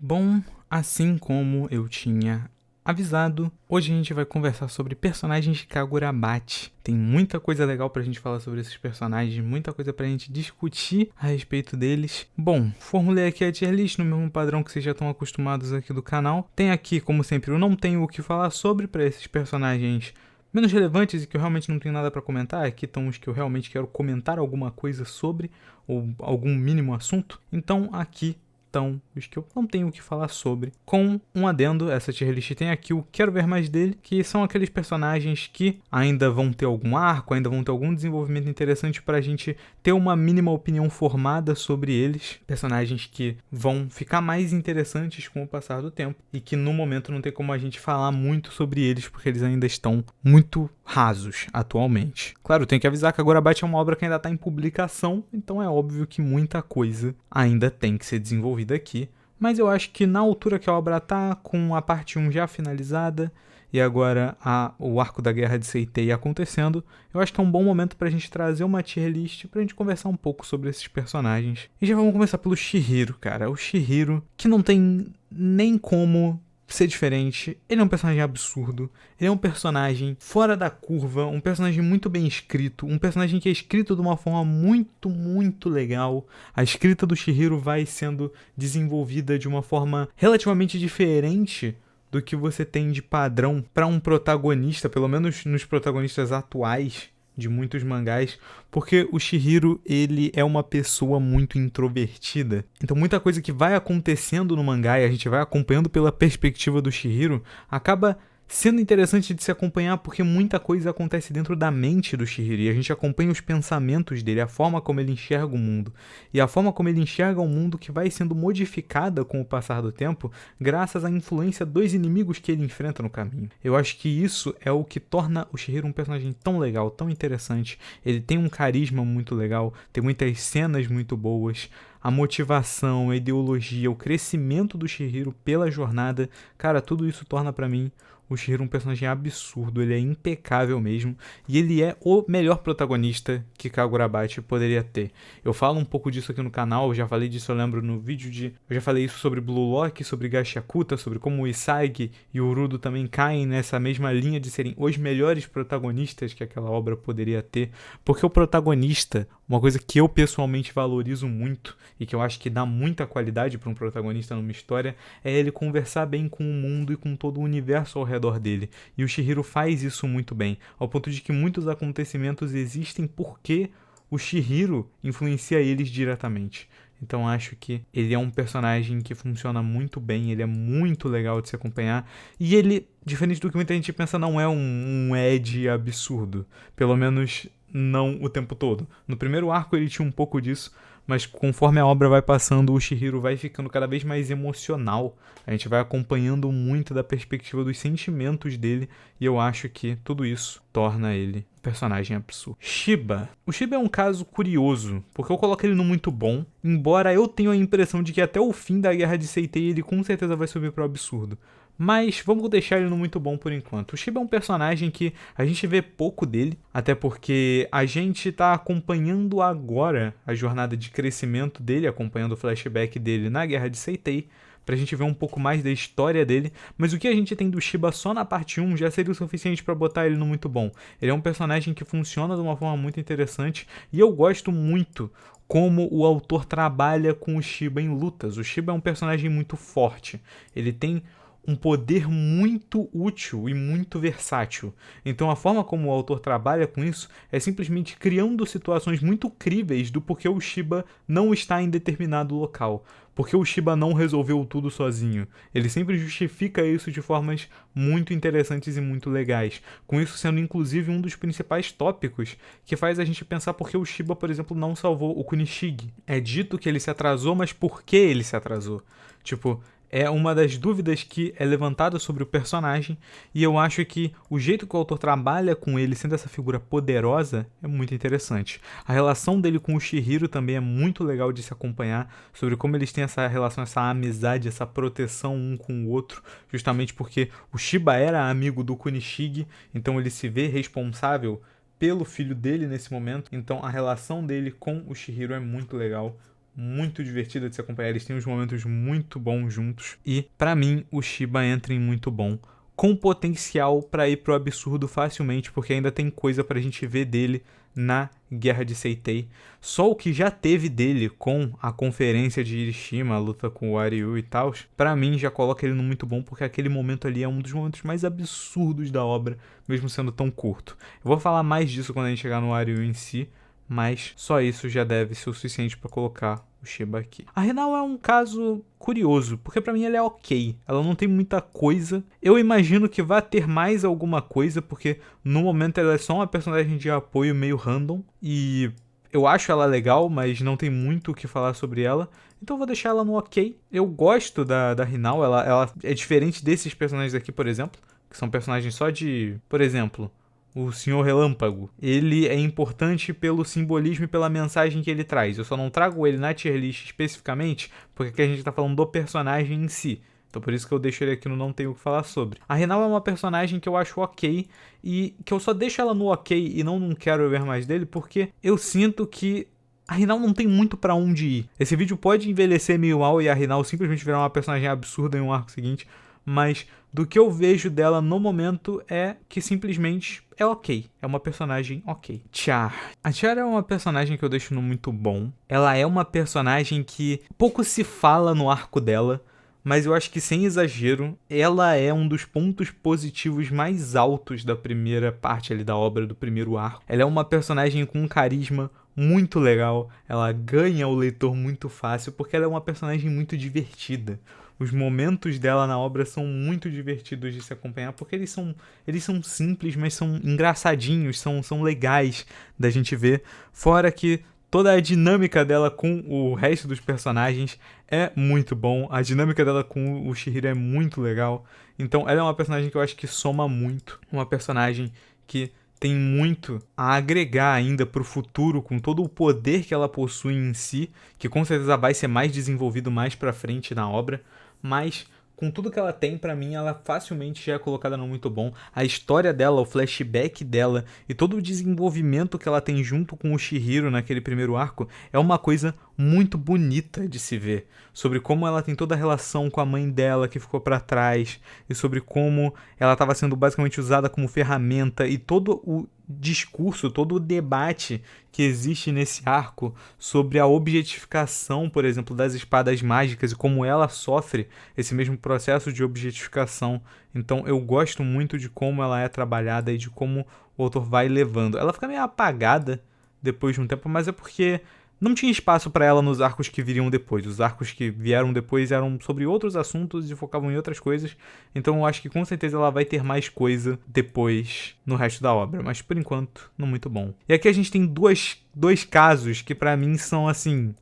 Bom, assim como eu tinha avisado, hoje a gente vai conversar sobre personagens de Kagurabate. Tem muita coisa legal pra gente falar sobre esses personagens, muita coisa pra gente discutir a respeito deles. Bom, formulei aqui a tier list no mesmo padrão que vocês já estão acostumados aqui do canal. Tem aqui, como sempre, eu não tenho o que falar sobre pra esses personagens menos relevantes e que eu realmente não tenho nada pra comentar. Aqui estão os que eu realmente quero comentar alguma coisa sobre, ou algum mínimo assunto. Então aqui estão os que eu não tenho o que falar sobre. Com um adendo, essa tier list tem aqui o Quero Ver Mais Dele, que são aqueles personagens que ainda vão ter algum arco, ainda vão ter algum desenvolvimento interessante pra gente ter uma mínima opinião formada sobre eles. Personagens que vão ficar mais interessantes com o passar do tempo e que no momento não tem como a gente falar muito sobre eles porque eles ainda estão muito rasos atualmente. Claro, tem que avisar que Agorabate é uma obra que ainda está em publicação, então é óbvio que muita coisa ainda tem que ser desenvolvida aqui, mas eu acho que na altura que a obra tá, com a parte 1 já finalizada e agora o arco da Guerra de Seitei acontecendo, eu acho que é um bom momento pra gente trazer uma tier list pra gente conversar um pouco sobre esses personagens. E já vamos começar pelo Chihiro, cara. O Chihiro, que não tem nem como ser diferente, ele é um personagem absurdo, ele é um personagem fora da curva, um personagem muito bem escrito, um personagem que é escrito de uma forma muito legal. A escrita do Chihiro vai sendo desenvolvida de uma forma relativamente diferente do que você tem de padrão para um protagonista, pelo menos nos protagonistas atuais de muitos mangás, porque o Chihiro, ele é uma pessoa muito introvertida. Então muita coisa que vai acontecendo no mangá e a gente vai acompanhando pela perspectiva do Chihiro, acaba sendo interessante de se acompanhar porque muita coisa acontece dentro da mente do Chihiro e a gente acompanha os pensamentos dele, a forma como ele enxerga o mundo. E a forma como ele enxerga o mundo que vai sendo modificada com o passar do tempo graças à influência dos inimigos que ele enfrenta no caminho. Eu acho que isso é o que torna o Chihiro um personagem tão legal, tão interessante. Ele tem um carisma muito legal, tem muitas cenas muito boas. A motivação, a ideologia, o crescimento do Chihiro pela jornada, cara, tudo isso torna pra mim o Chihiro um personagem absurdo, ele é impecável mesmo, e ele é o melhor protagonista que Kagurabate poderia ter. Eu falo um pouco disso aqui no canal, eu já falei disso, eu lembro no vídeo eu já falei isso sobre Blue Lock, sobre Gashakuta, sobre como o Isagi e o Urudo também caem nessa mesma linha de serem os melhores protagonistas que aquela obra poderia ter, porque o protagonista, uma coisa que eu pessoalmente valorizo muito e que eu acho que dá muita qualidade para um protagonista numa história, é ele conversar bem com o mundo e com todo o universo ao redor dele. E o Chihiro faz isso muito bem, ao ponto de que muitos acontecimentos existem porque o Chihiro influencia eles diretamente. Então acho que ele é um personagem que funciona muito bem, ele é muito legal de se acompanhar. E ele, diferente do que muita gente pensa, não é um Ed absurdo. Pelo menos não o tempo todo. No primeiro arco ele tinha um pouco disso, mas conforme a obra vai passando, o Chihiro vai ficando cada vez mais emocional. A gente vai acompanhando muito da perspectiva dos sentimentos dele, e eu acho que tudo isso torna ele um personagem absurdo. Shiba. O Shiba é um caso curioso, porque eu coloco ele no muito bom, embora eu tenha a impressão de que até o fim da Guerra de Seitei ele com certeza vai subir pro absurdo. Mas vamos deixar ele no muito bom por enquanto. O Shiba é um personagem que a gente vê pouco dele, até porque a gente tá acompanhando agora a jornada de crescimento dele, acompanhando o flashback dele na Guerra de Seitei, pra gente ver um pouco mais da história dele, mas o que a gente tem do Shiba só na parte 1 já seria o suficiente pra botar ele no muito bom. Ele é um personagem que funciona de uma forma muito interessante e eu gosto muito como o autor trabalha com o Shiba em lutas. O Shiba é um personagem muito forte, ele tem um poder muito útil e muito versátil. Então a forma como o autor trabalha com isso é simplesmente criando situações muito críveis do porquê o Shiba não está em determinado local. Porque o Shiba não resolveu tudo sozinho. Ele sempre justifica isso de formas muito interessantes e muito legais. Com isso sendo inclusive um dos principais tópicos que faz a gente pensar por que o Shiba, por exemplo, não salvou o Kunishige. É dito que ele se atrasou, mas por que ele se atrasou? Tipo, é uma das dúvidas que é levantada sobre o personagem, e eu acho que o jeito que o autor trabalha com ele, sendo essa figura poderosa, é muito interessante. A relação dele com o Chihiro também é muito legal de se acompanhar, sobre como eles têm essa relação, essa amizade, essa proteção um com o outro, justamente porque o Shiba era amigo do Kunishige, então ele se vê responsável pelo filho dele nesse momento, então a relação dele com o Chihiro é muito legal. muito divertida de se acompanhar, eles têm uns momentos muito bons juntos, e pra mim o Shiba entra em muito bom, com potencial pra ir pro absurdo facilmente, porque ainda tem coisa pra gente ver dele na Guerra de Seitei. Só o que já teve dele com a conferência de Hirishima, a luta com o Aryu e tal, pra mim já coloca ele no muito bom, porque aquele momento ali é um dos momentos mais absurdos da obra, mesmo sendo tão curto. Eu vou falar mais disso quando a gente chegar no Aryu em si, mas só isso já deve ser o suficiente pra colocar o Shiba aqui. A Hinao é um caso curioso, porque pra mim ela é ok, ela não tem muita coisa. Eu imagino que vai ter mais alguma coisa, porque no momento ela é só uma personagem de apoio meio random, e eu acho ela legal, mas não tem muito o que falar sobre ela, então eu vou deixar ela no ok. Eu gosto da Hinao, ela é diferente desses personagens aqui, por exemplo, que são personagens só de, por exemplo, o Senhor Relâmpago. Ele é importante pelo simbolismo e pela mensagem que ele traz. Eu só não trago ele na tier list especificamente, porque aqui a gente tá falando do personagem em si. Então por isso que eu deixo ele aqui no não tenho o que falar sobre. A Hinao é uma personagem que eu acho ok, e que eu só deixo ela no ok e não quero ver mais dele, porque eu sinto que a Hinao não tem muito pra onde ir. Esse vídeo pode envelhecer meio mal e a Hinao simplesmente virar uma personagem absurda em um arco seguinte, mas do que eu vejo dela no momento é que simplesmente é ok. É uma personagem ok. Char. A Char é uma personagem que eu deixo no muito bom. Ela é uma personagem que pouco se fala no arco dela, mas eu acho que, sem exagero, ela é um dos pontos positivos mais altos da primeira parte ali da obra, do primeiro arco. Ela é uma personagem com um carisma muito legal, ela ganha o leitor muito fácil, porque ela é uma personagem muito divertida. Os momentos dela na obra são muito divertidos de se acompanhar, porque eles são simples, mas são engraçadinhos, são legais da gente ver. Fora que toda a dinâmica dela com o resto dos personagens é muito bom. A dinâmica dela com o Chihiro é muito legal. Então ela é uma personagem que eu acho que soma muito. Uma personagem que tem muito a agregar ainda pro futuro, com todo o poder que ela possui em si, que com certeza vai ser mais desenvolvido mais pra frente na obra, mas com tudo que ela tem, pra mim, ela facilmente já é colocada no muito bom. A história dela, o flashback dela e todo o desenvolvimento que ela tem junto com o Chihiro naquele primeiro arco é uma coisa muito bonita de se ver. Sobre como ela tem toda a relação com a mãe dela que ficou pra trás, e sobre como ela estava sendo basicamente usada como ferramenta, e todo o discurso, todo o debate que existe nesse arco sobre a objetificação, por exemplo, das espadas mágicas e como ela sofre esse mesmo processo de objetificação. Então eu gosto muito de como ela é trabalhada e de como o autor vai levando. Ela fica meio apagada depois de um tempo, mas é porque não tinha espaço para ela nos arcos que viriam depois. Os arcos que vieram depois eram sobre outros assuntos e focavam em outras coisas. Então eu acho que com certeza ela vai ter mais coisa depois no resto da obra. Mas por enquanto, não muito bom. E aqui a gente tem dois casos que pra mim são assim...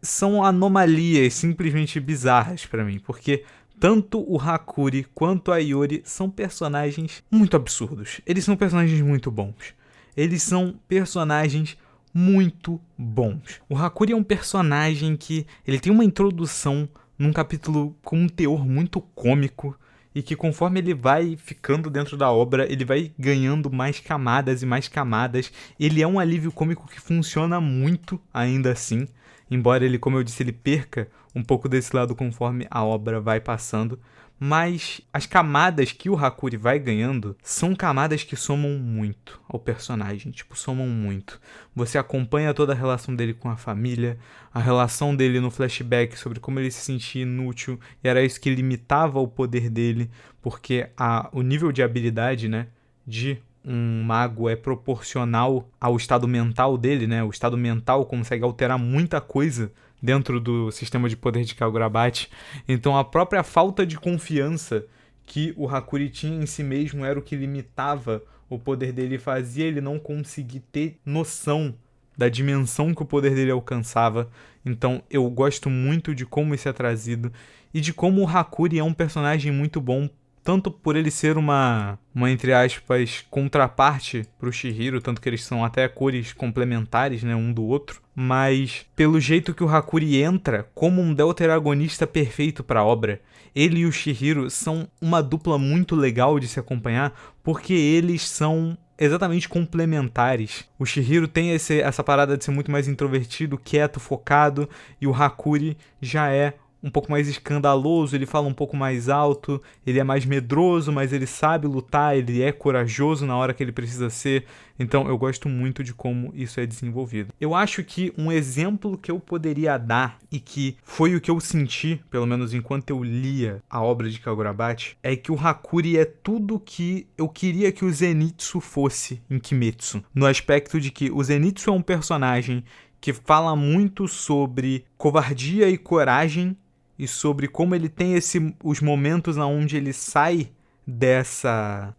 são anomalias simplesmente bizarras pra mim. Porque tanto o Hakuri quanto a Iori são personagens muito absurdos. Eles são personagens muito bons. Eles são personagens muito bons. O Hakuri é um personagem que ele tem uma introdução num capítulo com um teor muito cômico, e que conforme ele vai ficando dentro da obra, ele vai ganhando mais camadas e mais camadas. Ele é um alívio cômico que funciona muito ainda assim, embora ele, como eu disse, ele perca um pouco desse lado conforme a obra vai passando. Mas as camadas que o Hakuri vai ganhando são camadas que somam muito ao personagem, somam muito. Você acompanha toda a relação dele com a família, a relação dele no flashback sobre como ele se sentia inútil, e era isso que limitava o poder dele, porque o nível de habilidade, né, de um mago é proporcional ao estado mental dele, né? O estado mental consegue alterar muita coisa dentro do sistema de poder de Kagurabachi. Então a própria falta de confiança que o Hakuri tinha em si mesmo era o que limitava o poder dele e fazia ele não conseguir ter noção da dimensão que o poder dele alcançava. Então eu gosto muito de como isso é trazido e de como o Hakuri é um personagem muito bom, tanto por ele ser uma entre aspas, contraparte pro Chihiro, tanto que eles são até cores complementares, né, um do outro, mas pelo jeito que o Hakuri entra como um deuteragonista perfeito pra obra. Ele e o Chihiro são uma dupla muito legal de se acompanhar, porque eles são exatamente complementares. O Chihiro tem essa parada de ser muito mais introvertido, quieto, focado, e o Hakuri já é um pouco mais escandaloso, ele fala um pouco mais alto, ele é mais medroso, mas ele sabe lutar, ele é corajoso na hora que ele precisa ser. Então eu gosto muito de como isso é desenvolvido. Eu acho que um exemplo que eu poderia dar, e que foi o que eu senti, pelo menos enquanto eu lia a obra de Kagurabachi, é que o Hakuri é tudo que eu queria que o Zenitsu fosse em Kimetsu. No aspecto de que o Zenitsu é um personagem que fala muito sobre covardia e coragem, e sobre como ele tem os momentos onde ele sai dessa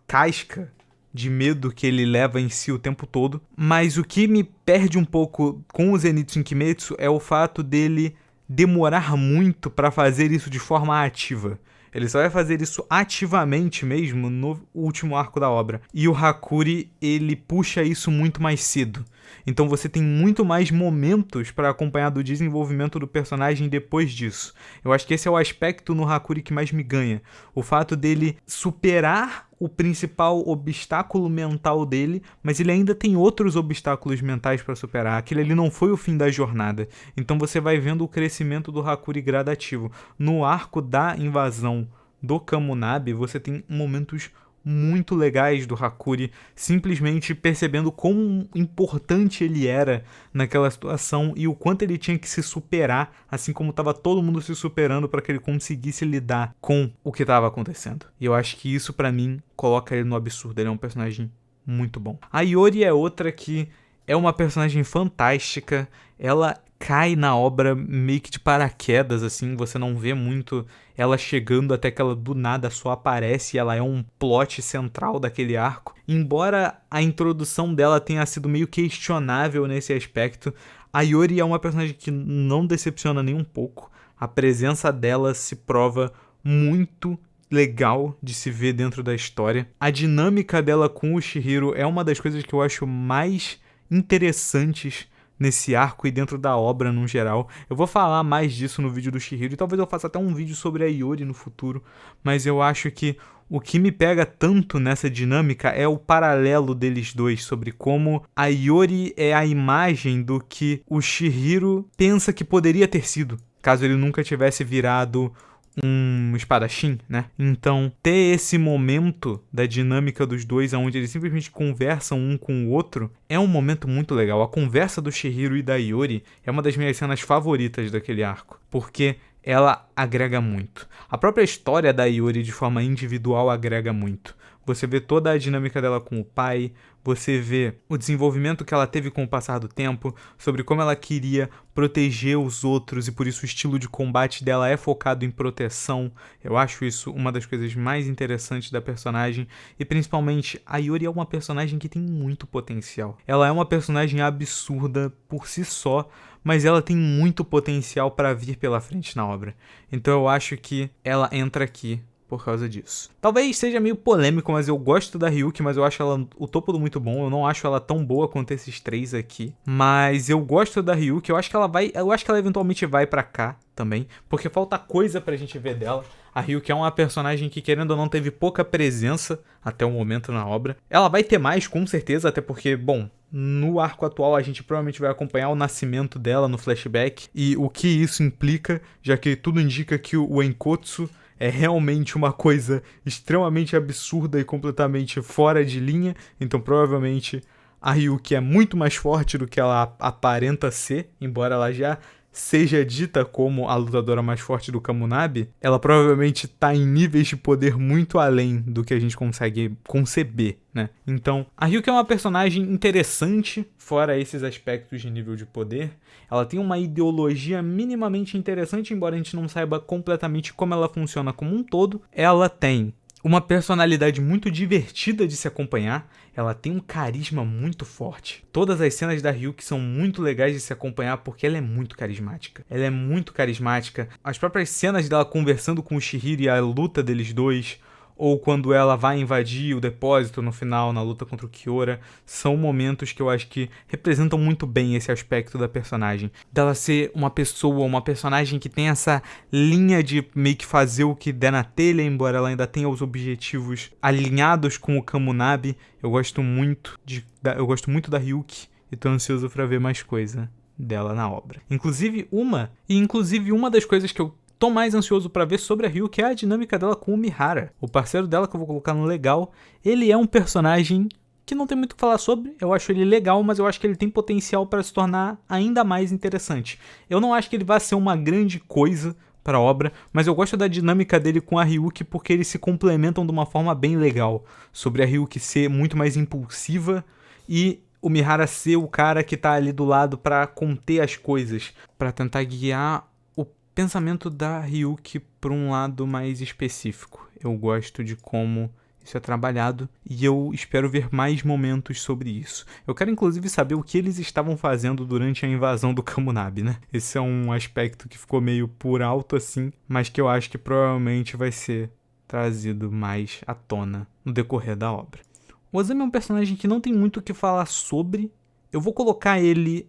casca de medo que ele leva em si o tempo todo. Mas o que me perde um pouco com o Zenitsu em Kimetsu é o fato dele demorar muito para fazer isso de forma ativa. Ele só vai fazer isso ativamente mesmo no último arco da obra. E o Hakuri, ele puxa isso muito mais cedo. Então você tem muito mais momentos para acompanhar do desenvolvimento do personagem depois disso. Eu acho que esse é o aspecto no Hakuri que mais me ganha. O fato dele superar o principal obstáculo mental dele, mas ele ainda tem outros obstáculos mentais para superar. Aquele ali não foi o fim da jornada. Então você vai vendo o crescimento do Hakuri gradativo. No arco da invasão do Kamunabe, você tem momentos muito legais do Hakuri, simplesmente percebendo quão importante ele era naquela situação e o quanto ele tinha que se superar, assim como estava todo mundo se superando para que ele conseguisse lidar com o que estava acontecendo. E eu acho que isso para mim coloca ele no absurdo. Ele é um personagem muito bom. A Iori é outra que é uma personagem fantástica. Ela cai na obra meio que de paraquedas, assim, você não vê muito ela chegando, até que ela do nada só aparece e ela é um plot central daquele arco. Embora a introdução dela tenha sido meio questionável nesse aspecto, a Iori é uma personagem que não decepciona nem um pouco. A presença dela se prova muito legal de se ver dentro da história. A dinâmica dela com o Chihiro é uma das coisas que eu acho mais interessantes nesse arco e dentro da obra no geral. Eu vou falar mais disso no vídeo do Chihiro e talvez eu faça até um vídeo sobre a Iori no futuro, mas eu acho que o que me pega tanto nessa dinâmica é o paralelo deles dois, sobre como a Iori é a imagem do que o Chihiro pensa que poderia ter sido, caso ele nunca tivesse virado um espadachim, né? Então, ter esse momento da dinâmica dos dois, onde eles simplesmente conversam um com o outro, é um momento muito legal. A conversa do Chihiro e da Iori é uma das minhas cenas favoritas daquele arco, porque ela agrega muito. A própria história da Iori de forma individual agrega muito. Você vê toda a dinâmica dela com o pai, você vê o desenvolvimento que ela teve com o passar do tempo, sobre como ela queria proteger os outros e por isso o estilo de combate dela é focado em proteção. Eu acho isso uma das coisas mais interessantes da personagem e principalmente a Iori é uma personagem que tem muito potencial. Ela é uma personagem absurda por si só, mas ela tem muito potencial para vir pela frente na obra. Então eu acho que ela entra aqui por causa disso. Talvez seja meio polêmico, mas eu gosto da Ryuki, mas eu acho ela o topo do muito bom. Eu não acho ela tão boa quanto esses três aqui, mas eu gosto da Ryuki. Eu acho que ela eventualmente vai pra cá também, porque falta coisa pra gente ver dela. A Ryuki é uma personagem que, querendo ou não, teve pouca presença até o momento na obra. Ela vai ter mais, com certeza, até porque, bom, no arco atual a gente provavelmente vai acompanhar o nascimento dela no flashback e o que isso implica, já que tudo indica que o Enkotsu é realmente uma coisa extremamente absurda e completamente fora de linha. Então provavelmente a Ryuki é muito mais forte do que ela aparenta ser, embora ela já seja dita como a lutadora mais forte do Kamunabe, ela provavelmente está em níveis de poder muito além do que a gente consegue conceber, né? Então, a Ryuki é uma personagem interessante, fora esses aspectos de nível de poder. Ela tem uma ideologia minimamente interessante, embora a gente não saiba completamente como ela funciona como um todo. Ela tem uma personalidade muito divertida de se acompanhar, ela tem um carisma muito forte. Todas as cenas da Ryuki são muito legais de se acompanhar porque ela é muito carismática. Ela é muito carismática. As próprias cenas dela conversando com o Chihiro e a luta deles dois, ou quando ela vai invadir o depósito no final, na luta contra o Kiora, são momentos que eu acho que representam muito bem esse aspecto da personagem. Dela ser uma pessoa, uma personagem que tem essa linha de meio que fazer o que der na telha, embora ela ainda tenha os objetivos alinhados com o Kamunabi. Eu gosto muito da Ryuki e tô ansioso pra ver mais coisa dela na obra. Inclusive uma das coisas que eu tô mais ansioso pra ver sobre a Ryuki é a dinâmica dela com o Mihara. O parceiro dela, que eu vou colocar no legal, ele é um personagem que não tem muito o que falar sobre. Eu acho ele legal, mas eu acho que ele tem potencial para se tornar ainda mais interessante. Eu não acho que ele vai ser uma grande coisa para a obra, mas eu gosto da dinâmica dele com a Ryuki porque eles se complementam de uma forma bem legal. Sobre a Ryuki ser muito mais impulsiva e o Mihara ser o cara que tá ali do lado para conter as coisas, para tentar guiar pensamento da Ryuki por um lado mais específico. Eu gosto de como isso é trabalhado e eu espero ver mais momentos sobre isso. Eu quero inclusive saber o que eles estavam fazendo durante a invasão do Kamunabi, né? Esse é um aspecto que ficou meio por alto assim, mas que eu acho que provavelmente vai ser trazido mais à tona no decorrer da obra. O Azami é um personagem que não tem muito o que falar sobre. Eu vou colocar ele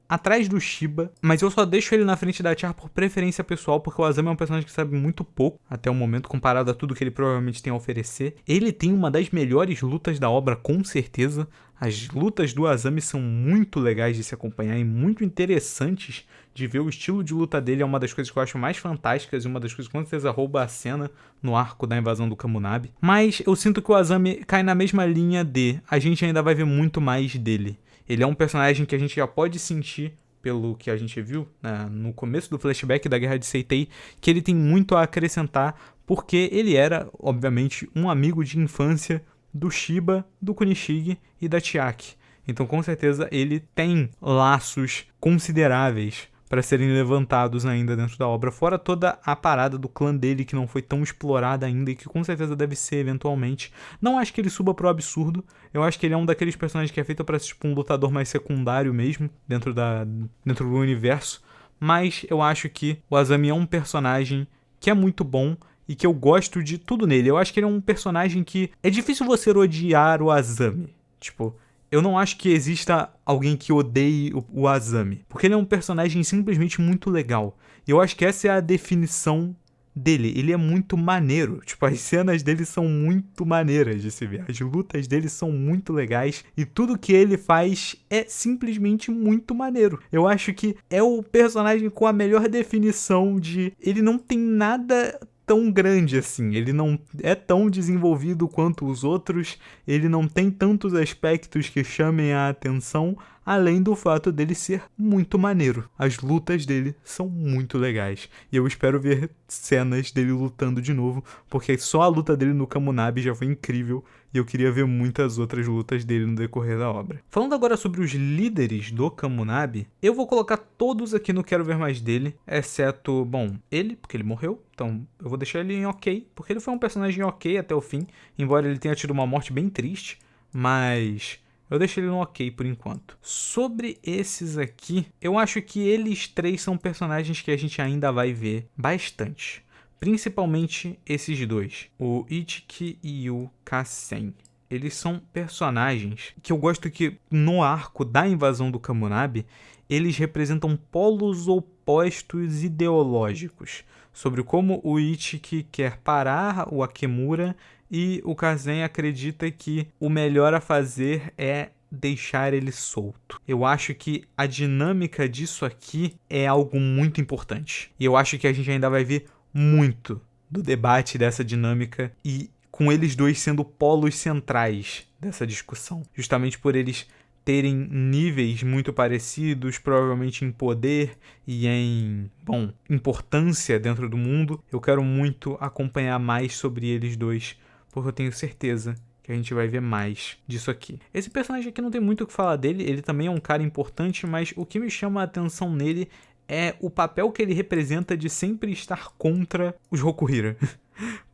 atrás do Shiba, mas eu só deixo ele na frente da Char por preferência pessoal, porque o Azami é um personagem que sabe muito pouco, até o momento, comparado a tudo que ele provavelmente tem a oferecer. Ele tem uma das melhores lutas da obra, com certeza. As lutas do Azami são muito legais de se acompanhar e muito interessantes de ver. O estilo de luta dele é uma das coisas que eu acho mais fantásticas e uma das coisas que com certeza rouba a cena no arco da invasão do Kamunabi. Mas eu sinto que o Azami cai na mesma linha de a gente ainda vai ver muito mais dele. Ele é um personagem que a gente já pode sentir, pelo que a gente viu, né, no começo do flashback da Guerra de Seitei, que ele tem muito a acrescentar, porque ele era, obviamente, um amigo de infância do Shiba, do Kunishige e da Chiaki. Então, com certeza, ele tem laços consideráveis para serem levantados ainda dentro da obra, fora toda a parada do clã dele que não foi tão explorada ainda e que com certeza deve ser eventualmente. Não acho que ele suba pro absurdo, eu acho que ele é um daqueles personagens que é feito para ser tipo um lutador mais secundário mesmo, dentro do universo, mas eu acho que o Azami é um personagem que é muito bom e que eu gosto de tudo nele. Eu acho que ele é um personagem que é difícil você odiar o Azami, tipo... Eu não acho que exista alguém que odeie o Azami, porque ele é um personagem simplesmente muito legal. E eu acho que essa é a definição dele. Ele é muito maneiro. Tipo, as cenas dele são muito maneiras de se ver. As lutas dele são muito legais e tudo que ele faz é simplesmente muito maneiro. Eu acho que é o personagem com a melhor definição de... Ele não tem nada tão grande assim, ele não é tão desenvolvido quanto os outros, ele não tem tantos aspectos que chamem a atenção, além do fato dele ser muito maneiro. As lutas dele são muito legais, e eu espero ver cenas dele lutando de novo, porque só a luta dele no Kamunabi já foi incrível, e eu queria ver muitas outras lutas dele no decorrer da obra. Falando agora sobre os líderes do Kamunabi, eu vou colocar todos aqui no Quero Ver Mais dele, exceto, bom, ele, porque ele morreu, então eu vou deixar ele em ok, porque ele foi um personagem ok até o fim, embora ele tenha tido uma morte bem triste, mas... eu deixo ele no ok por enquanto. Sobre esses aqui, eu acho que eles três são personagens que a gente ainda vai ver bastante. Principalmente esses dois, o Ichiki e o Kassen. Eles são personagens que eu gosto que no arco da invasão do Kamunabi, eles representam polos opostos ideológicos. Sobre como o Ichiki quer parar o Akemura e o Kazen acredita que o melhor a fazer é deixar ele solto. Eu acho que a dinâmica disso aqui é algo muito importante. E eu acho que a gente ainda vai ver muito do debate dessa dinâmica e com eles dois sendo polos centrais dessa discussão. Justamente por eles terem níveis muito parecidos, provavelmente em poder e em, bom, importância dentro do mundo. Eu quero muito acompanhar mais sobre eles dois, porque eu tenho certeza que a gente vai ver mais disso aqui. Esse personagem aqui não tem muito o que falar dele, ele também é um cara importante, mas o que me chama a atenção nele é o papel que ele representa de sempre estar contra os Rokuhira.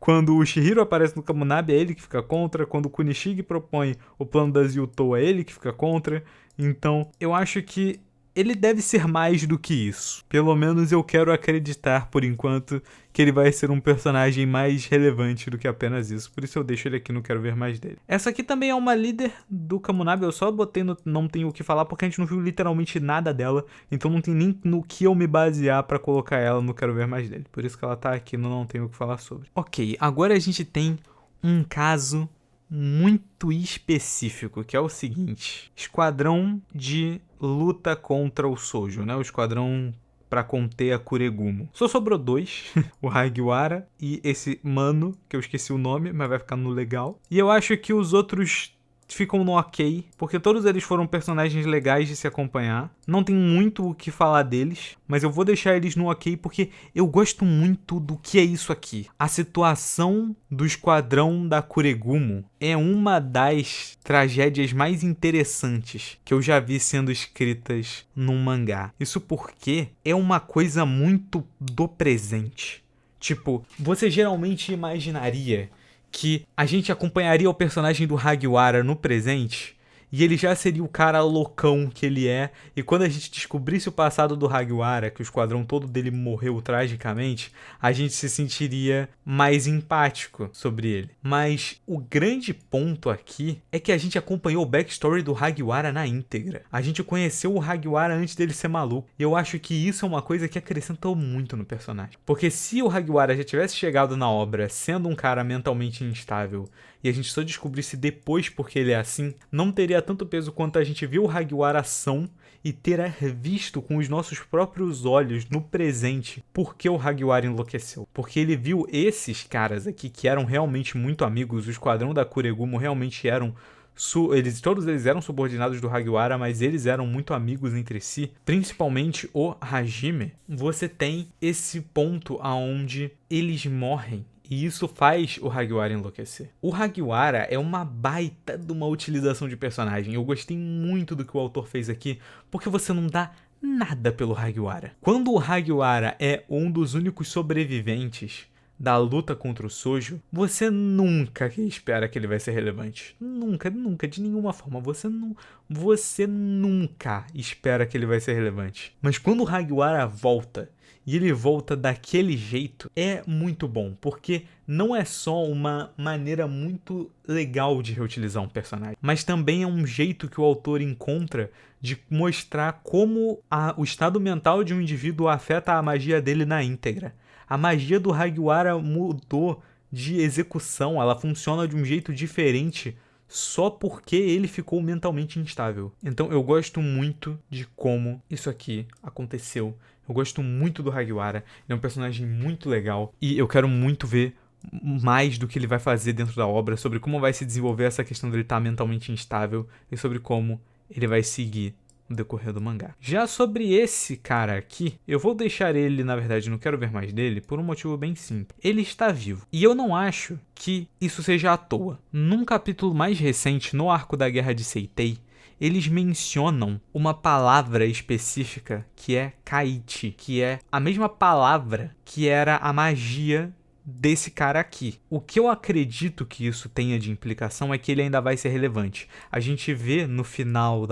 Quando o Shihiro aparece no Kamunabi, é ele que fica contra. Quando o Kunishige propõe o plano da Zyutou, é ele que fica contra. Então, eu acho que ele deve ser mais do que isso. Pelo menos eu quero acreditar, por enquanto, que ele vai ser um personagem mais relevante do que apenas isso. Por isso eu deixo ele aqui, não quero ver mais dele. Essa aqui também é uma líder do Kamunab, eu só botei no não tenho o que falar porque a gente não viu literalmente nada dela, então não tem nem no que eu me basear pra colocar ela, não quero ver mais dele. Por isso que ela tá aqui no não tenho o que falar sobre. Ok, agora a gente tem um caso muito específico, que é o seguinte: esquadrão de luta contra o Sojo, né? O esquadrão pra conter a Kuregumo. Só sobrou 2, o Hagiwara e esse mano, que eu esqueci o nome, mas vai ficar no legal. E eu acho que os outros ficam no ok, porque todos eles foram personagens legais de se acompanhar. Não tem muito o que falar deles, mas eu vou deixar eles no ok porque eu gosto muito do que é isso aqui. A situação do esquadrão da Kuregumo é uma das tragédias mais interessantes que eu já vi sendo escritas num mangá. Isso porque é uma coisa muito do presente. Tipo, você geralmente imaginaria que a gente acompanharia o personagem do Hagiwara no presente e ele já seria o cara loucão que ele é, e quando a gente descobrisse o passado do Hagiwara, que o esquadrão todo dele morreu tragicamente, a gente se sentiria mais empático sobre ele. Mas o grande ponto aqui é que a gente acompanhou o backstory do Hagiwara na íntegra. A gente conheceu o Hagiwara antes dele ser maluco, e eu acho que isso é uma coisa que acrescentou muito no personagem. Porque se o Hagiwara já tivesse chegado na obra sendo um cara mentalmente instável, e a gente só descobrisse depois porque ele é assim, não teria tanto peso quanto a gente viu o Hagiwara ação e ter visto com os nossos próprios olhos no presente por que o Hagiwara enlouqueceu. Porque ele viu esses caras aqui que eram realmente muito amigos, o esquadrão da Kuregumo realmente eram todos eles eram subordinados do Hagiwara, mas eles eram muito amigos entre si, principalmente o Hajime. Você tem esse ponto aonde eles morrem. E isso faz o Hagiwara enlouquecer. O Hagiwara é uma baita de uma utilização de personagem. Eu gostei muito do que o autor fez aqui, porque você não dá nada pelo Hagiwara. Quando o Hagiwara é um dos únicos sobreviventes da luta contra o Sojo, você nunca espera que ele vai ser relevante. Nunca, nunca, de nenhuma forma. Você nunca espera que ele vai ser relevante. Mas quando o Hagiwara volta, e ele volta daquele jeito, é muito bom, porque não é só uma maneira muito legal de reutilizar um personagem, mas também é um jeito que o autor encontra de mostrar como o estado mental de um indivíduo afeta a magia dele na íntegra. A magia do Hagiwara mudou de execução, ela funciona de um jeito diferente só porque ele ficou mentalmente instável. Então eu gosto muito de como isso aqui aconteceu. Eu gosto muito do Hagiwara, ele é um personagem muito legal e eu quero muito ver mais do que ele vai fazer dentro da obra, sobre como vai se desenvolver essa questão dele estar mentalmente instável e sobre como ele vai seguir no decorrer do mangá. Já sobre esse cara aqui, eu vou deixar ele, na verdade, não quero ver mais dele, por um motivo bem simples. Ele está vivo. E eu não acho que isso seja à toa. Num capítulo mais recente, no arco da Guerra de Seitei, eles mencionam uma palavra específica que é Kaichi, que é a mesma palavra que era a magia desse cara aqui. O que eu acredito que isso tenha de implicação é que ele ainda vai ser relevante. A gente vê no final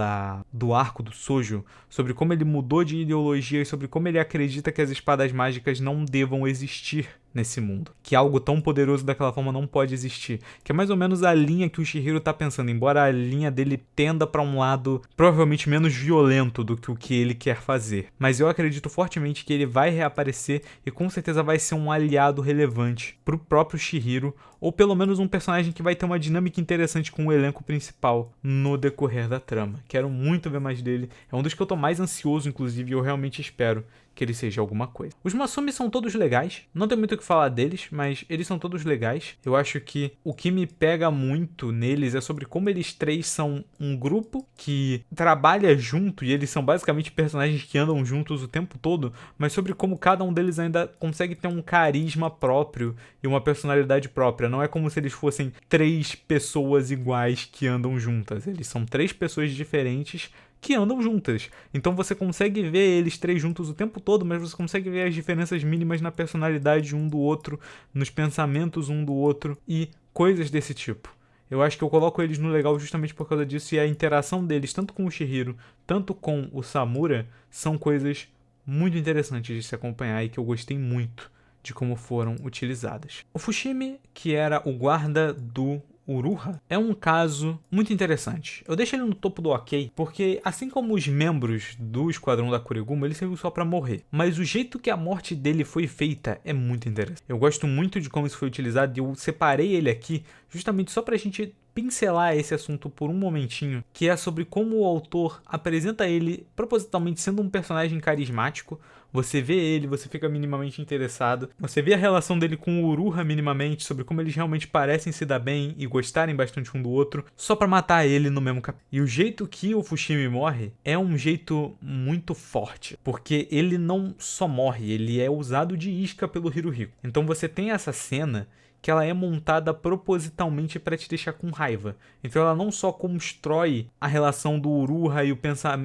do arco do Sojo sobre como ele mudou de ideologia e sobre como ele acredita que as espadas mágicas não devam existir nesse mundo. Que algo tão poderoso daquela forma não pode existir. Que é mais ou menos a linha que o Chihiro tá pensando, embora a linha dele tenda para um lado provavelmente menos violento do que o que ele quer fazer. Mas eu acredito fortemente que ele vai reaparecer e com certeza vai ser um aliado relevante pro próprio Chihiro, ou pelo menos um personagem que vai ter uma dinâmica interessante com o elenco principal no decorrer da trama. Quero muito ver mais dele. É um dos que eu tô mais ansioso, inclusive, e eu realmente espero que ele seja alguma coisa. Os Masumi são todos legais, não tem muito o que falar deles, mas eles são todos legais. Eu acho que o que me pega muito neles é sobre como eles três são um grupo que trabalha junto, e eles são basicamente personagens que andam juntos o tempo todo, mas sobre como cada um deles ainda consegue ter um carisma próprio e uma personalidade própria. Não é como se eles fossem três pessoas iguais que andam juntas. Eles são três pessoas diferentes que andam juntas. Então você consegue ver eles três juntos o tempo todo, mas você consegue ver as diferenças mínimas na personalidade um do outro, nos pensamentos um do outro e coisas desse tipo. Eu acho que eu coloco eles no legal justamente por causa disso, e a interação deles, tanto com o Chihiro, tanto com o Samura, são coisas muito interessantes de se acompanhar e que eu gostei muito de como foram utilizadas. O Fushimi, que era o guarda do Uruha, é um caso muito interessante. Eu deixo ele no topo do ok, porque assim como os membros do Esquadrão da Kuriguma, ele serviu só pra morrer. Mas o jeito que a morte dele foi feita é muito interessante. Eu gosto muito de como isso foi utilizado e eu separei ele aqui justamente só pra gente pincelar esse assunto por um momentinho, que é sobre como o autor apresenta ele propositalmente sendo um personagem carismático. Você vê ele, você fica minimamente interessado. Você vê a relação dele com o Uruha minimamente, sobre como eles realmente parecem se dar bem e gostarem bastante um do outro, só pra matar ele no mesmo capítulo. E o jeito que o Fushimi morre é um jeito muito forte, porque ele não só morre, ele é usado de isca pelo Hiruhiko. Então você tem essa cena que ela é montada propositalmente para te deixar com raiva. Então ela não só constrói a relação do Uruha e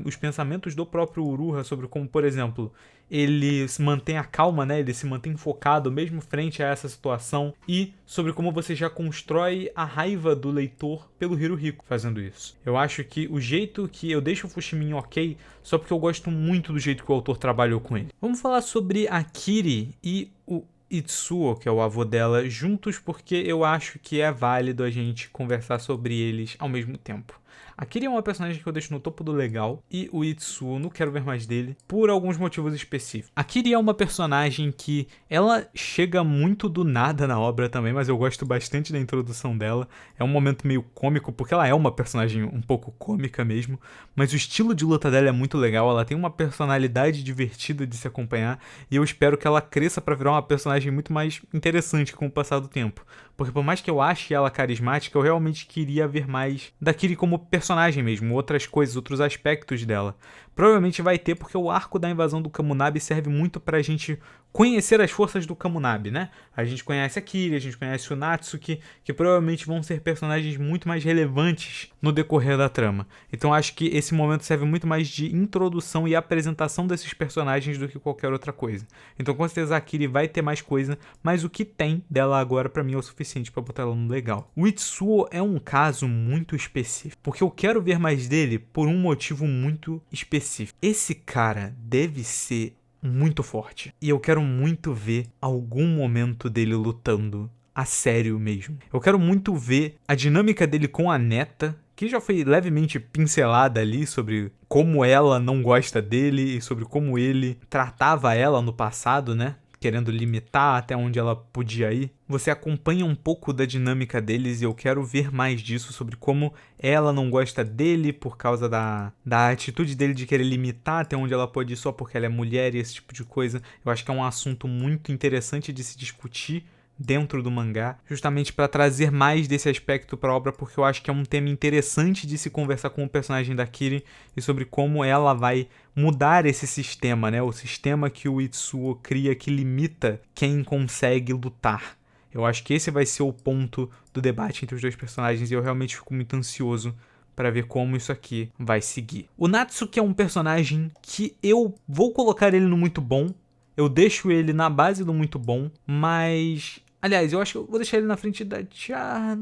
os pensamentos do próprio Uruha sobre como, por exemplo, ele se mantém a calma, né? Ele se mantém focado mesmo frente a essa situação, e sobre como você já constrói a raiva do leitor pelo Hiruhiko fazendo isso. Eu acho que o jeito que eu deixo o Fushimi ok, só porque eu gosto muito do jeito que o autor trabalhou com ele. Vamos falar sobre a Kiri e o Itsuo, que é o avô dela, juntos, porque eu acho que é válido a gente conversar sobre eles ao mesmo tempo. A Kiri é uma personagem que eu deixo no topo do legal, e o Itsuo, não quero ver mais dele, por alguns motivos específicos. A Kiri é uma personagem que ela chega muito do nada na obra também, mas eu gosto bastante da introdução dela. É um momento meio cômico, porque ela é uma personagem um pouco cômica mesmo, mas o estilo de luta dela é muito legal, ela tem uma personalidade divertida de se acompanhar, e eu espero que ela cresça pra virar uma personagem muito mais interessante com o passar do tempo. Porque por mais que eu ache ela carismática, eu realmente queria ver mais da Kiri como personagem mesmo, outras coisas, outros aspectos dela. Provavelmente vai ter, porque o arco da invasão do Kamunabi serve muito pra gente conhecer as forças do Kamunabi, né? A gente conhece a Kiri, a gente conhece o Natsuki, que provavelmente vão ser personagens muito mais relevantes no decorrer da trama. Então acho que esse momento serve muito mais de introdução e apresentação desses personagens do que qualquer outra coisa. Então com certeza a Kiri vai ter mais coisa, mas o que tem dela agora pra mim é o suficiente pra botar ela no legal. O Itsuo é um caso muito específico, porque eu quero ver mais dele por um motivo muito específico. Esse cara deve ser muito forte, e eu quero muito ver algum momento dele lutando a sério mesmo. Eu quero muito ver a dinâmica dele com a neta, que já foi levemente pincelada ali sobre como ela não gosta dele e sobre como ele tratava ela no passado, né? Querendo limitar até onde ela podia ir. Você acompanha um pouco da dinâmica deles, e eu quero ver mais disso, sobre como ela não gosta dele por causa da atitude dele de querer limitar até onde ela pode ir só porque ela é mulher e esse tipo de coisa. Eu acho que é um assunto muito interessante de se discutir dentro do mangá, justamente para trazer mais desse aspecto para a obra, porque eu acho que é um tema interessante de se conversar com o personagem da Kiri e sobre como ela vai mudar esse sistema, né? O sistema que o Itsuo cria que limita quem consegue lutar. Eu acho que esse vai ser o ponto do debate entre os dois personagens, e eu realmente fico muito ansioso para ver como isso aqui vai seguir. O Natsuki é um personagem que eu vou colocar ele no muito bom. Eu deixo ele na base do muito bom, mas... Aliás, eu acho que eu vou deixar ele na frente da Char...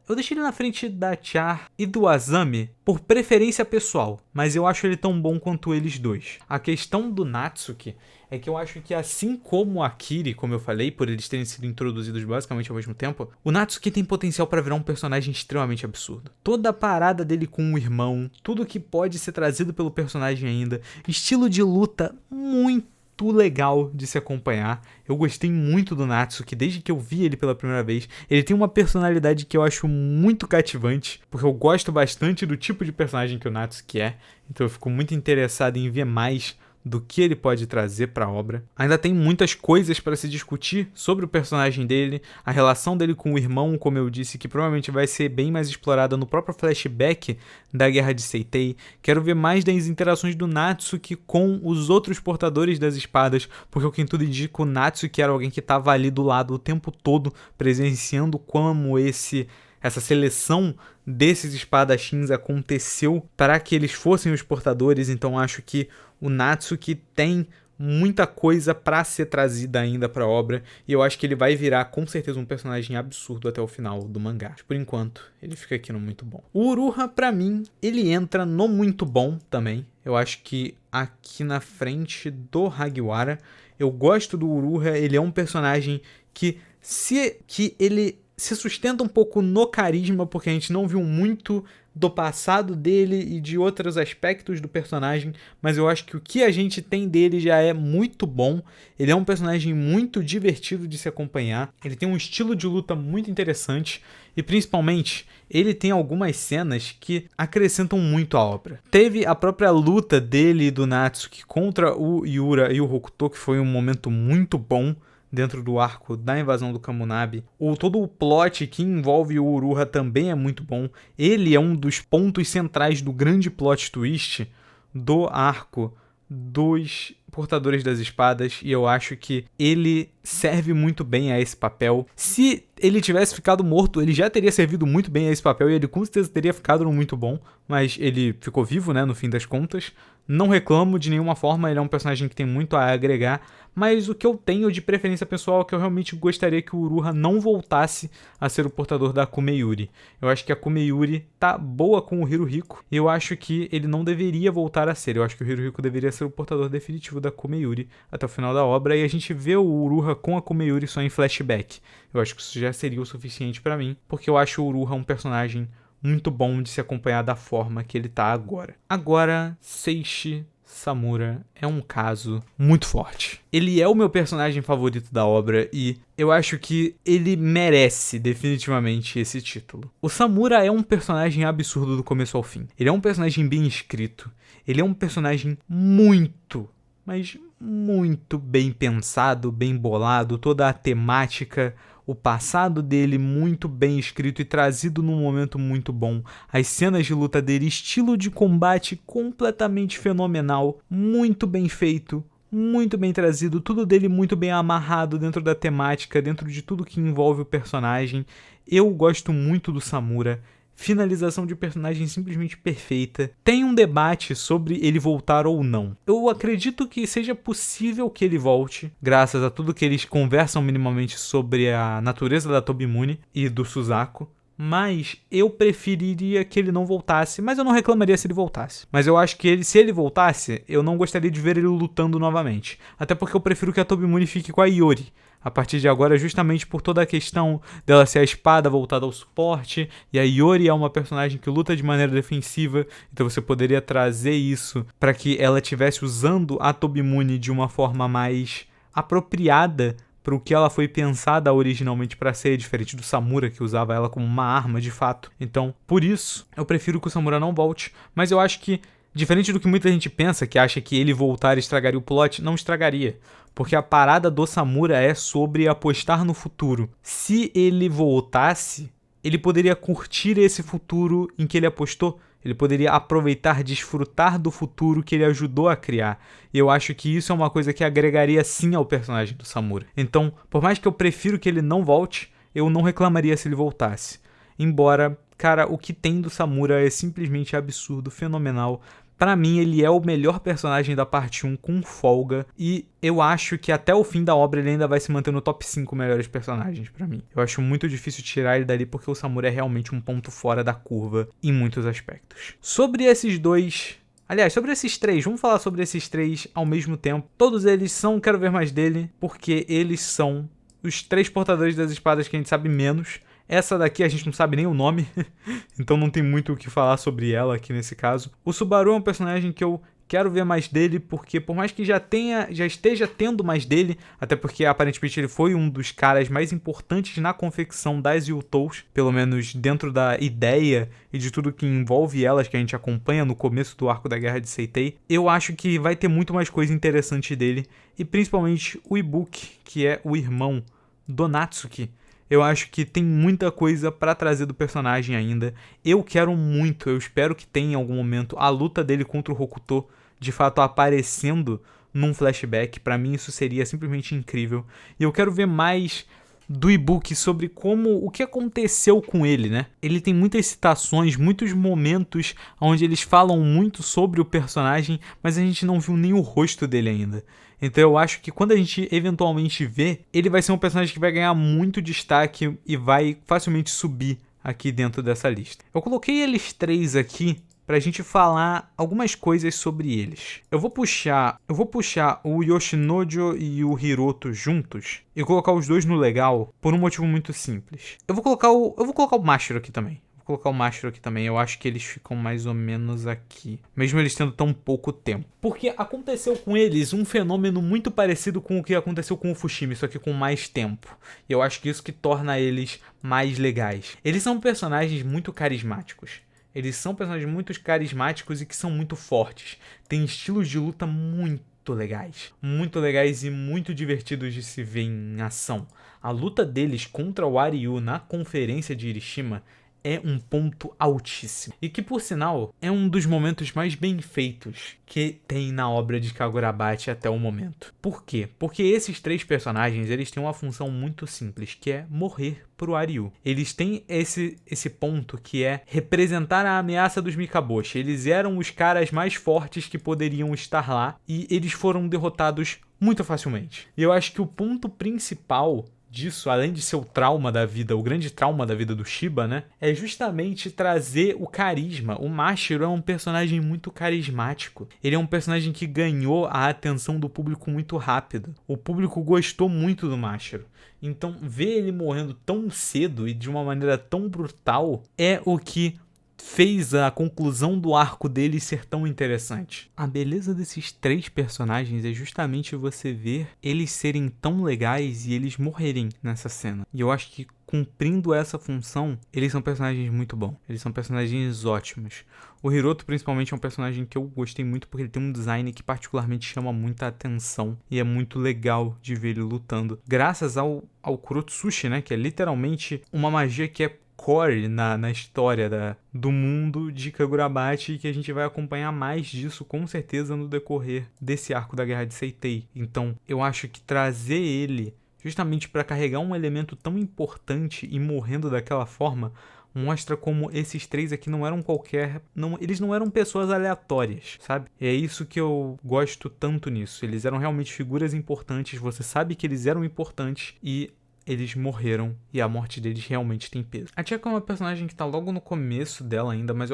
Eu deixei ele na frente da Char e do Azami por preferência pessoal, mas eu acho ele tão bom quanto eles dois. A questão do Natsuki é que eu acho que, assim como a Kiri, como eu falei, por eles terem sido introduzidos basicamente ao mesmo tempo, o Natsuki tem potencial para virar um personagem extremamente absurdo. Toda a parada dele com o irmão, tudo que pode ser trazido pelo personagem ainda, estilo de luta muito legal de se acompanhar. Eu gostei muito do Natsuki desde que eu vi ele pela primeira vez. Ele tem uma personalidade que eu acho muito cativante, porque eu gosto bastante do tipo de personagem que o Natsuki é, então eu fico muito interessado em ver mais do que ele pode trazer para a obra. Ainda tem muitas coisas para se discutir sobre o personagem dele, a relação dele com o irmão, como eu disse, que provavelmente vai ser bem mais explorada no próprio flashback da Guerra de Seitei. Quero ver mais das interações do Natsuki com os outros portadores das espadas, porque o que tudo indica, o Natsuki era alguém que estava ali do lado o tempo todo, presenciando como essa seleção desses espadachins aconteceu para que eles fossem os portadores. Então acho que o Natsuki tem muita coisa pra ser trazida ainda pra obra, e eu acho que ele vai virar com certeza um personagem absurdo até o final do mangá. Mas, por enquanto, ele fica aqui no muito bom. O Uruha, pra mim, ele entra no muito bom também. Eu acho que aqui na frente do Hagiwara, eu gosto do Uruha, ele é um personagem que ele se sustenta um pouco no carisma, porque a gente não viu muito do passado dele e de outros aspectos do personagem, mas eu acho que o que a gente tem dele já é muito bom. Ele é um personagem muito divertido de se acompanhar, ele tem um estilo de luta muito interessante e principalmente ele tem algumas cenas que acrescentam muito à obra. Teve a própria luta dele e do Natsuki contra o Yura e o Hokuto, que foi um momento muito bom dentro do arco da invasão do Kamunabi. Todo o plot que envolve o Uruha também é muito bom. Ele é um dos pontos centrais do grande plot twist do arco dos Portadores das Espadas, e eu acho que ele serve muito bem a esse papel. Se ele tivesse ficado morto, ele já teria servido muito bem a esse papel, e ele com certeza teria ficado no muito bom, mas ele ficou vivo, né, no fim das contas. Não reclamo de nenhuma forma, ele é um personagem que tem muito a agregar, mas o que eu tenho de preferência pessoal é que eu realmente gostaria que o Uruha não voltasse a ser o portador da Akuma Yuri. Eu acho que a Akuma Yuri tá boa com o Hiruhiko, e eu acho que ele não deveria voltar a ser. Eu acho que o Hiruhiko deveria ser o portador definitivo da Akuma Yuri até o final da obra, e a gente vê o Uruha com a Akuma Yuri só em flashback. Eu acho que isso já seria o suficiente pra mim, porque eu acho o Uruha um personagem muito bom de se acompanhar da forma que ele tá agora. Agora, Seishi Samura é um caso muito forte. Ele é o meu personagem favorito da obra e eu acho que ele merece definitivamente esse título. O Samura é um personagem absurdo do começo ao fim. Ele é um personagem bem escrito. Ele é um personagem muito, mas muito bem pensado, bem bolado, toda a temática, o passado dele muito bem escrito e trazido num momento muito bom. As cenas de luta dele, estilo de combate completamente fenomenal, muito bem feito, muito bem trazido, tudo dele muito bem amarrado dentro da temática, dentro de tudo que envolve o personagem. Eu gosto muito do Samura. Finalização de personagem simplesmente perfeita. Tem um debate sobre ele voltar ou não. Eu acredito que seja possível que ele volte, graças a tudo que eles conversam minimamente sobre a natureza da Tobimune e do Suzaku. Mas eu preferiria que ele não voltasse, mas eu não reclamaria se ele voltasse. Mas eu acho que se ele voltasse, eu não gostaria de ver ele lutando novamente. Até porque eu prefiro que a Tobimune fique com a Iori a partir de agora, justamente por toda a questão dela ser a espada voltada ao suporte, e a Iori é uma personagem que luta de maneira defensiva, então você poderia trazer isso para que ela estivesse usando a Tobimune de uma forma mais apropriada para o que ela foi pensada originalmente para ser, diferente do Samura, que usava ela como uma arma de fato. Então, por isso, eu prefiro que o Samura não volte, mas eu acho que, diferente do que muita gente pensa, que acha que ele voltar estragaria o plot, não estragaria. Porque a parada do Samura é sobre apostar no futuro. Se ele voltasse, ele poderia curtir esse futuro em que ele apostou. Ele poderia aproveitar, desfrutar do futuro que ele ajudou a criar. E eu acho que isso é uma coisa que agregaria sim ao personagem do Samura. Então, por mais que eu prefiro que ele não volte, eu não reclamaria se ele voltasse. Embora, cara, o que tem do Samura é simplesmente absurdo, fenomenal. Pra mim, ele é o melhor personagem da parte 1 com folga, e eu acho que até o fim da obra ele ainda vai se manter no top 5 melhores personagens pra mim. Eu acho muito difícil tirar ele dali porque o Samura é realmente um ponto fora da curva em muitos aspectos. Sobre esses dois... Aliás, sobre esses três, vamos falar sobre esses três ao mesmo tempo. Todos eles são Quero Ver Mais Dele, porque eles são os 3 portadores das espadas que a gente sabe menos. Essa daqui a gente não sabe nem o nome, então não tem muito o que falar sobre ela aqui nesse caso. O Subaru é um personagem que eu quero ver mais dele, porque por mais que já esteja tendo mais dele, até porque aparentemente ele foi um dos caras mais importantes na confecção das Yutous, pelo menos dentro da ideia e de tudo que envolve elas, que a gente acompanha no começo do arco da Guerra de Seitei, eu acho que vai ter muito mais coisa interessante dele, e principalmente o Ibuki, que é o irmão do Natsuki. Eu acho que tem muita coisa pra trazer do personagem ainda. Eu quero muito, eu espero que tenha em algum momento a luta dele contra o Hokuto de fato aparecendo num flashback. Pra mim isso seria simplesmente incrível. E eu quero ver mais do Ibuki sobre o que aconteceu com ele, né? Ele tem muitas citações, muitos momentos onde eles falam muito sobre o personagem, mas a gente não viu nem o rosto dele ainda. Então eu acho que quando a gente eventualmente vê, ele vai ser um personagem que vai ganhar muito destaque e vai facilmente subir aqui dentro dessa lista. Eu coloquei eles 3 aqui pra gente falar algumas coisas sobre eles. Eu vou puxar o Yoshinojo e o Hiroto juntos e colocar os dois no legal por um motivo muito simples. Eu vou colocar o Mashiro aqui também. Eu acho que eles ficam mais ou menos aqui, mesmo eles tendo tão pouco tempo. Porque aconteceu com eles um fenômeno muito parecido com o que aconteceu com o Fushimi, só que com mais tempo. E eu acho que isso que torna eles mais legais. Eles são personagens muito carismáticos. Eles são personagens muito carismáticos e que são muito fortes. Tem estilos de luta muito legais e muito divertidos de se ver em ação. A luta deles contra o Aryu na conferência de Hirishima é um ponto altíssimo. E que, por sinal, é um dos momentos mais bem feitos que tem na obra de Kagurabachi até o momento. Por quê? Porque esses 3 personagens, eles têm uma função muito simples, que é morrer pro Aryu. Eles têm esse ponto que é representar a ameaça dos Mikaboshi. Eles eram os caras mais fortes que poderiam estar lá e eles foram derrotados muito facilmente. E eu acho que o ponto principal disso, além de ser o trauma da vida, o grande trauma da vida do Shiba, né? É justamente trazer o carisma. O Mashiro é um personagem muito carismático. Ele é um personagem que ganhou a atenção do público muito rápido. O público gostou muito do Mashiro. Então, ver ele morrendo tão cedo e de uma maneira tão brutal é o que fez a conclusão do arco dele ser tão interessante. A beleza desses 3 personagens é justamente você ver eles serem tão legais e eles morrerem nessa cena. E eu acho que cumprindo essa função, eles são personagens muito bons. Eles são personagens ótimos. O Hiroto, principalmente, é um personagem que eu gostei muito porque ele tem um design que particularmente chama muita atenção e é muito legal de ver ele lutando. Graças ao Kurotsushi, né, que é literalmente uma magia que é core na história do mundo de Kagurabachi e que a gente vai acompanhar mais disso com certeza no decorrer desse arco da Guerra de Seitei. Então eu acho que trazer ele justamente para carregar um elemento tão importante e morrendo daquela forma mostra como esses 3 aqui não eram eles não eram pessoas aleatórias, sabe? É isso que eu gosto tanto nisso. Eles eram realmente figuras importantes, você sabe que eles eram importantes e eles morreram e a morte deles realmente tem peso. A Chaka é uma personagem que tá logo no começo dela ainda, mas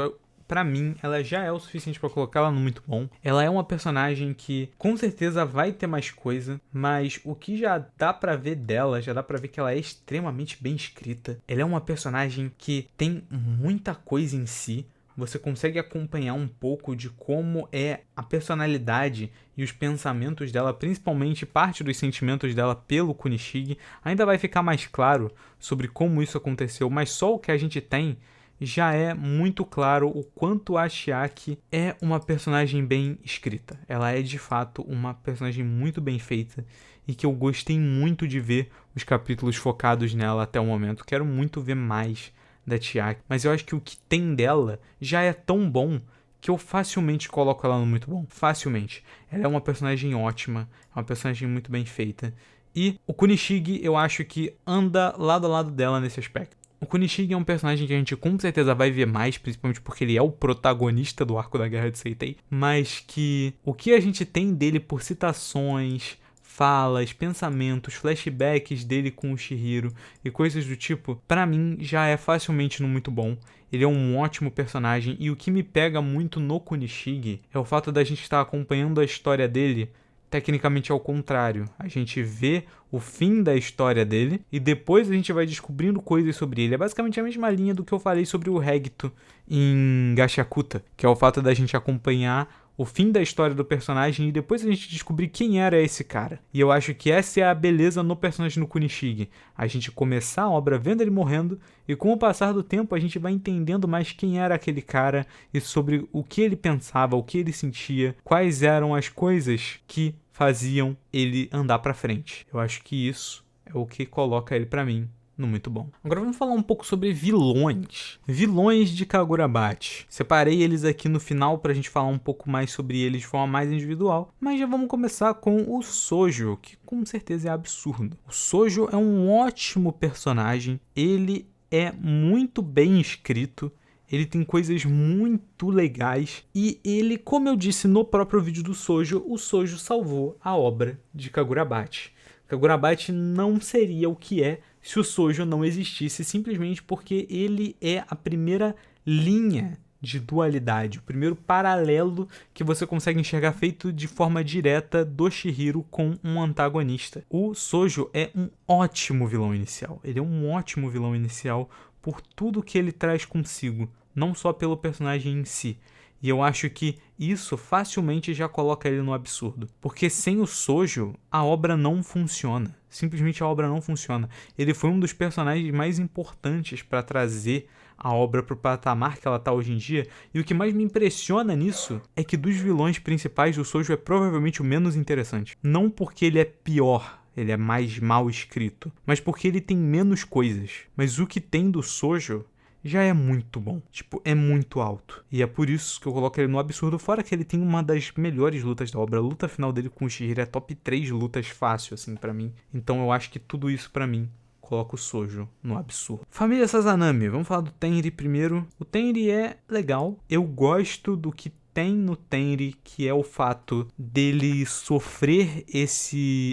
pra mim ela já é o suficiente pra colocar ela no muito bom. Ela é uma personagem que com certeza vai ter mais coisa, mas o que já dá pra ver dela, já dá pra ver que ela é extremamente bem escrita. Ela é uma personagem que tem muita coisa em si. Você consegue acompanhar um pouco de como é a personalidade e os pensamentos dela, principalmente parte dos sentimentos dela pelo Kunishige. Ainda vai ficar mais claro sobre como isso aconteceu, mas só o que a gente tem já é muito claro o quanto a Chiaki é uma personagem bem escrita. Ela é de fato uma personagem muito bem feita e que eu gostei muito de ver os capítulos focados nela até o momento. Quero muito ver mais da Chiaki, mas eu acho que o que tem dela já é tão bom que eu facilmente coloco ela no muito bom. Facilmente. Ela é uma personagem ótima, é uma personagem muito bem feita. E o Kunishige eu acho que anda lado a lado dela nesse aspecto. O Kunishige é um personagem que a gente com certeza vai ver mais, principalmente porque ele é o protagonista do arco da Guerra de Seitei, mas que o que a gente tem dele por citações, falas, pensamentos, flashbacks dele com o Chihiro e coisas do tipo, pra mim já é facilmente no muito bom. Ele é um ótimo personagem e o que me pega muito no Kunishige é o fato da gente estar acompanhando a história dele tecnicamente ao contrário. A gente vê o fim da história dele e depois a gente vai descobrindo coisas sobre ele. É basicamente a mesma linha do que eu falei sobre o Regito em Gashakuta, que é o fato da gente acompanhar o fim da história do personagem e depois a gente descobrir quem era esse cara. E eu acho que essa é a beleza no personagem no Kunishige. A gente começar a obra vendo ele morrendo e com o passar do tempo a gente vai entendendo mais quem era aquele cara e sobre o que ele pensava, o que ele sentia, quais eram as coisas que faziam ele andar pra frente. Eu acho que isso é o que coloca ele pra mim no muito bom. Agora vamos falar um pouco sobre vilões. Vilões de Kagurabachi. Separei eles aqui no final pra gente falar um pouco mais sobre eles de forma mais individual, mas já vamos começar com o Sojo, que com certeza é absurdo. O Sojo é um ótimo personagem, ele é muito bem escrito, Ele tem coisas muito legais e ele, como eu disse no próprio vídeo do Shoujo, o Shoujo salvou a obra de Kagurabachi. Kagurabachi não seria o que é se o Shoujo não existisse, simplesmente porque ele é a primeira linha de dualidade, o primeiro paralelo que você consegue enxergar feito de forma direta do Chihiro com um antagonista. O Shoujo é um ótimo vilão inicial. Ele é um ótimo vilão inicial por tudo que ele traz consigo, não só pelo personagem em si. E eu acho que isso facilmente já coloca ele no absurdo. Porque sem o Shoujo, a obra não funciona. Simplesmente a obra não funciona. Ele foi um dos personagens mais importantes para trazer a obra para o patamar que ela está hoje em dia. E o que mais me impressiona nisso é que dos vilões principais, o Shoujo é provavelmente o menos interessante. Não porque ele é pior, ele é mais mal escrito, mas porque ele tem menos coisas. Mas o que tem do Shoujo já é muito bom. Tipo, é muito alto. E é por isso que eu coloco ele no absurdo, fora que ele tem uma das melhores lutas da obra. A luta final dele com o Chihiro é top 3 lutas fácil, assim, pra mim. Então eu acho que tudo isso, pra mim, coloca o Shoujo no absurdo. Família Sazanami, vamos falar do Tenri primeiro. O Tenri é legal. Eu gosto do que tem no Tenri, que é o fato dele sofrer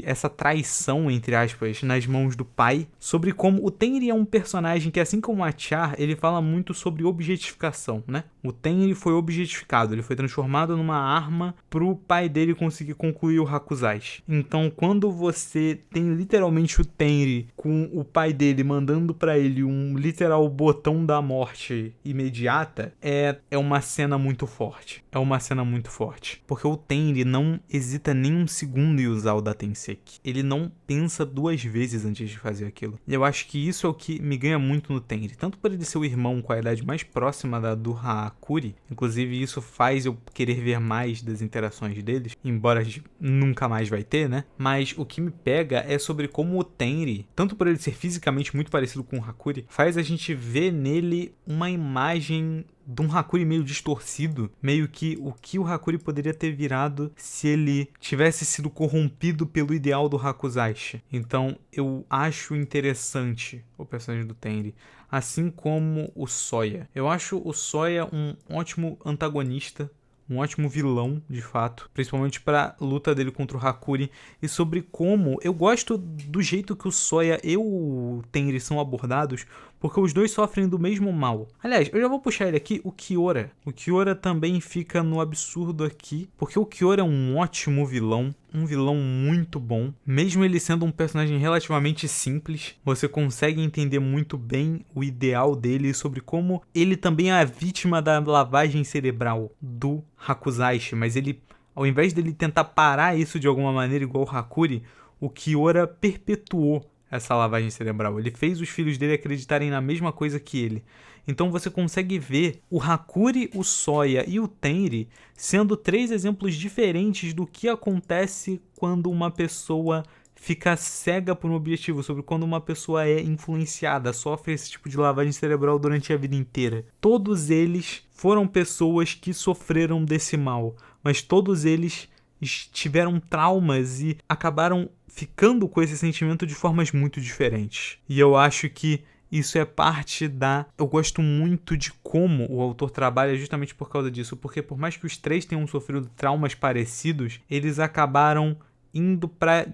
essa traição, entre aspas, nas mãos do pai, sobre como o Tenri é um personagem que, assim como a Char, ele fala muito sobre objetificação, né? O Tenri foi objetificado, ele foi transformado numa arma pro pai dele conseguir concluir o Hakuzashi. Então, quando você tem literalmente o Tenri com o pai dele mandando pra ele um literal botão da morte imediata, é uma cena muito forte. É uma cena muito forte. Porque o Tenri não hesita nem um segundo em usar o Datenseki. Ele não pensa 2 vezes antes de fazer aquilo. E eu acho que isso é o que me ganha muito no Tenri. Tanto por ele ser o irmão com a idade mais próxima da do Haakuri. Inclusive isso faz eu querer ver mais das interações deles. Embora a gente nunca mais vai ter, né? Mas o que me pega é sobre como o Tenri, tanto por ele ser fisicamente muito parecido com o Hakuri, faz a gente ver nele uma imagem de um Hakuri meio distorcido, meio que o Hakuri poderia ter virado se ele tivesse sido corrompido pelo ideal do Hakuzashi. Então eu acho interessante o personagem do Tenri, assim como o Soya. Eu acho o Soya um ótimo antagonista, um ótimo vilão, de fato, principalmente para a luta dele contra o Hakuri, e sobre como eu gosto do jeito que o Soya e o Tenri são abordados, porque os dois sofrem do mesmo mal. Aliás, eu já vou puxar ele aqui, o Kiora. O Kiora também fica no absurdo aqui, porque o Kiora é um ótimo vilão, um vilão muito bom. Mesmo ele sendo um personagem relativamente simples, você consegue entender muito bem o ideal dele sobre como ele também é a vítima da lavagem cerebral do Hakuzashi, mas ele, ao invés dele tentar parar isso de alguma maneira igual o Hakuri, o Kiora perpetuou essa lavagem cerebral. Ele fez os filhos dele acreditarem na mesma coisa que ele. Então você consegue ver o Hakuri, o Soya e o Tenri sendo 3 exemplos diferentes do que acontece quando uma pessoa fica cega por um objetivo, sobre quando uma pessoa é influenciada, sofre esse tipo de lavagem cerebral durante a vida inteira. Todos eles foram pessoas que sofreram desse mal, mas todos eles tiveram traumas e acabaram ficando com esse sentimento de formas muito diferentes. E eu acho que isso é parte da... Eu gosto muito de como o autor trabalha justamente por causa disso, porque por mais que os 3 tenham sofrido traumas parecidos, eles acabaram indo para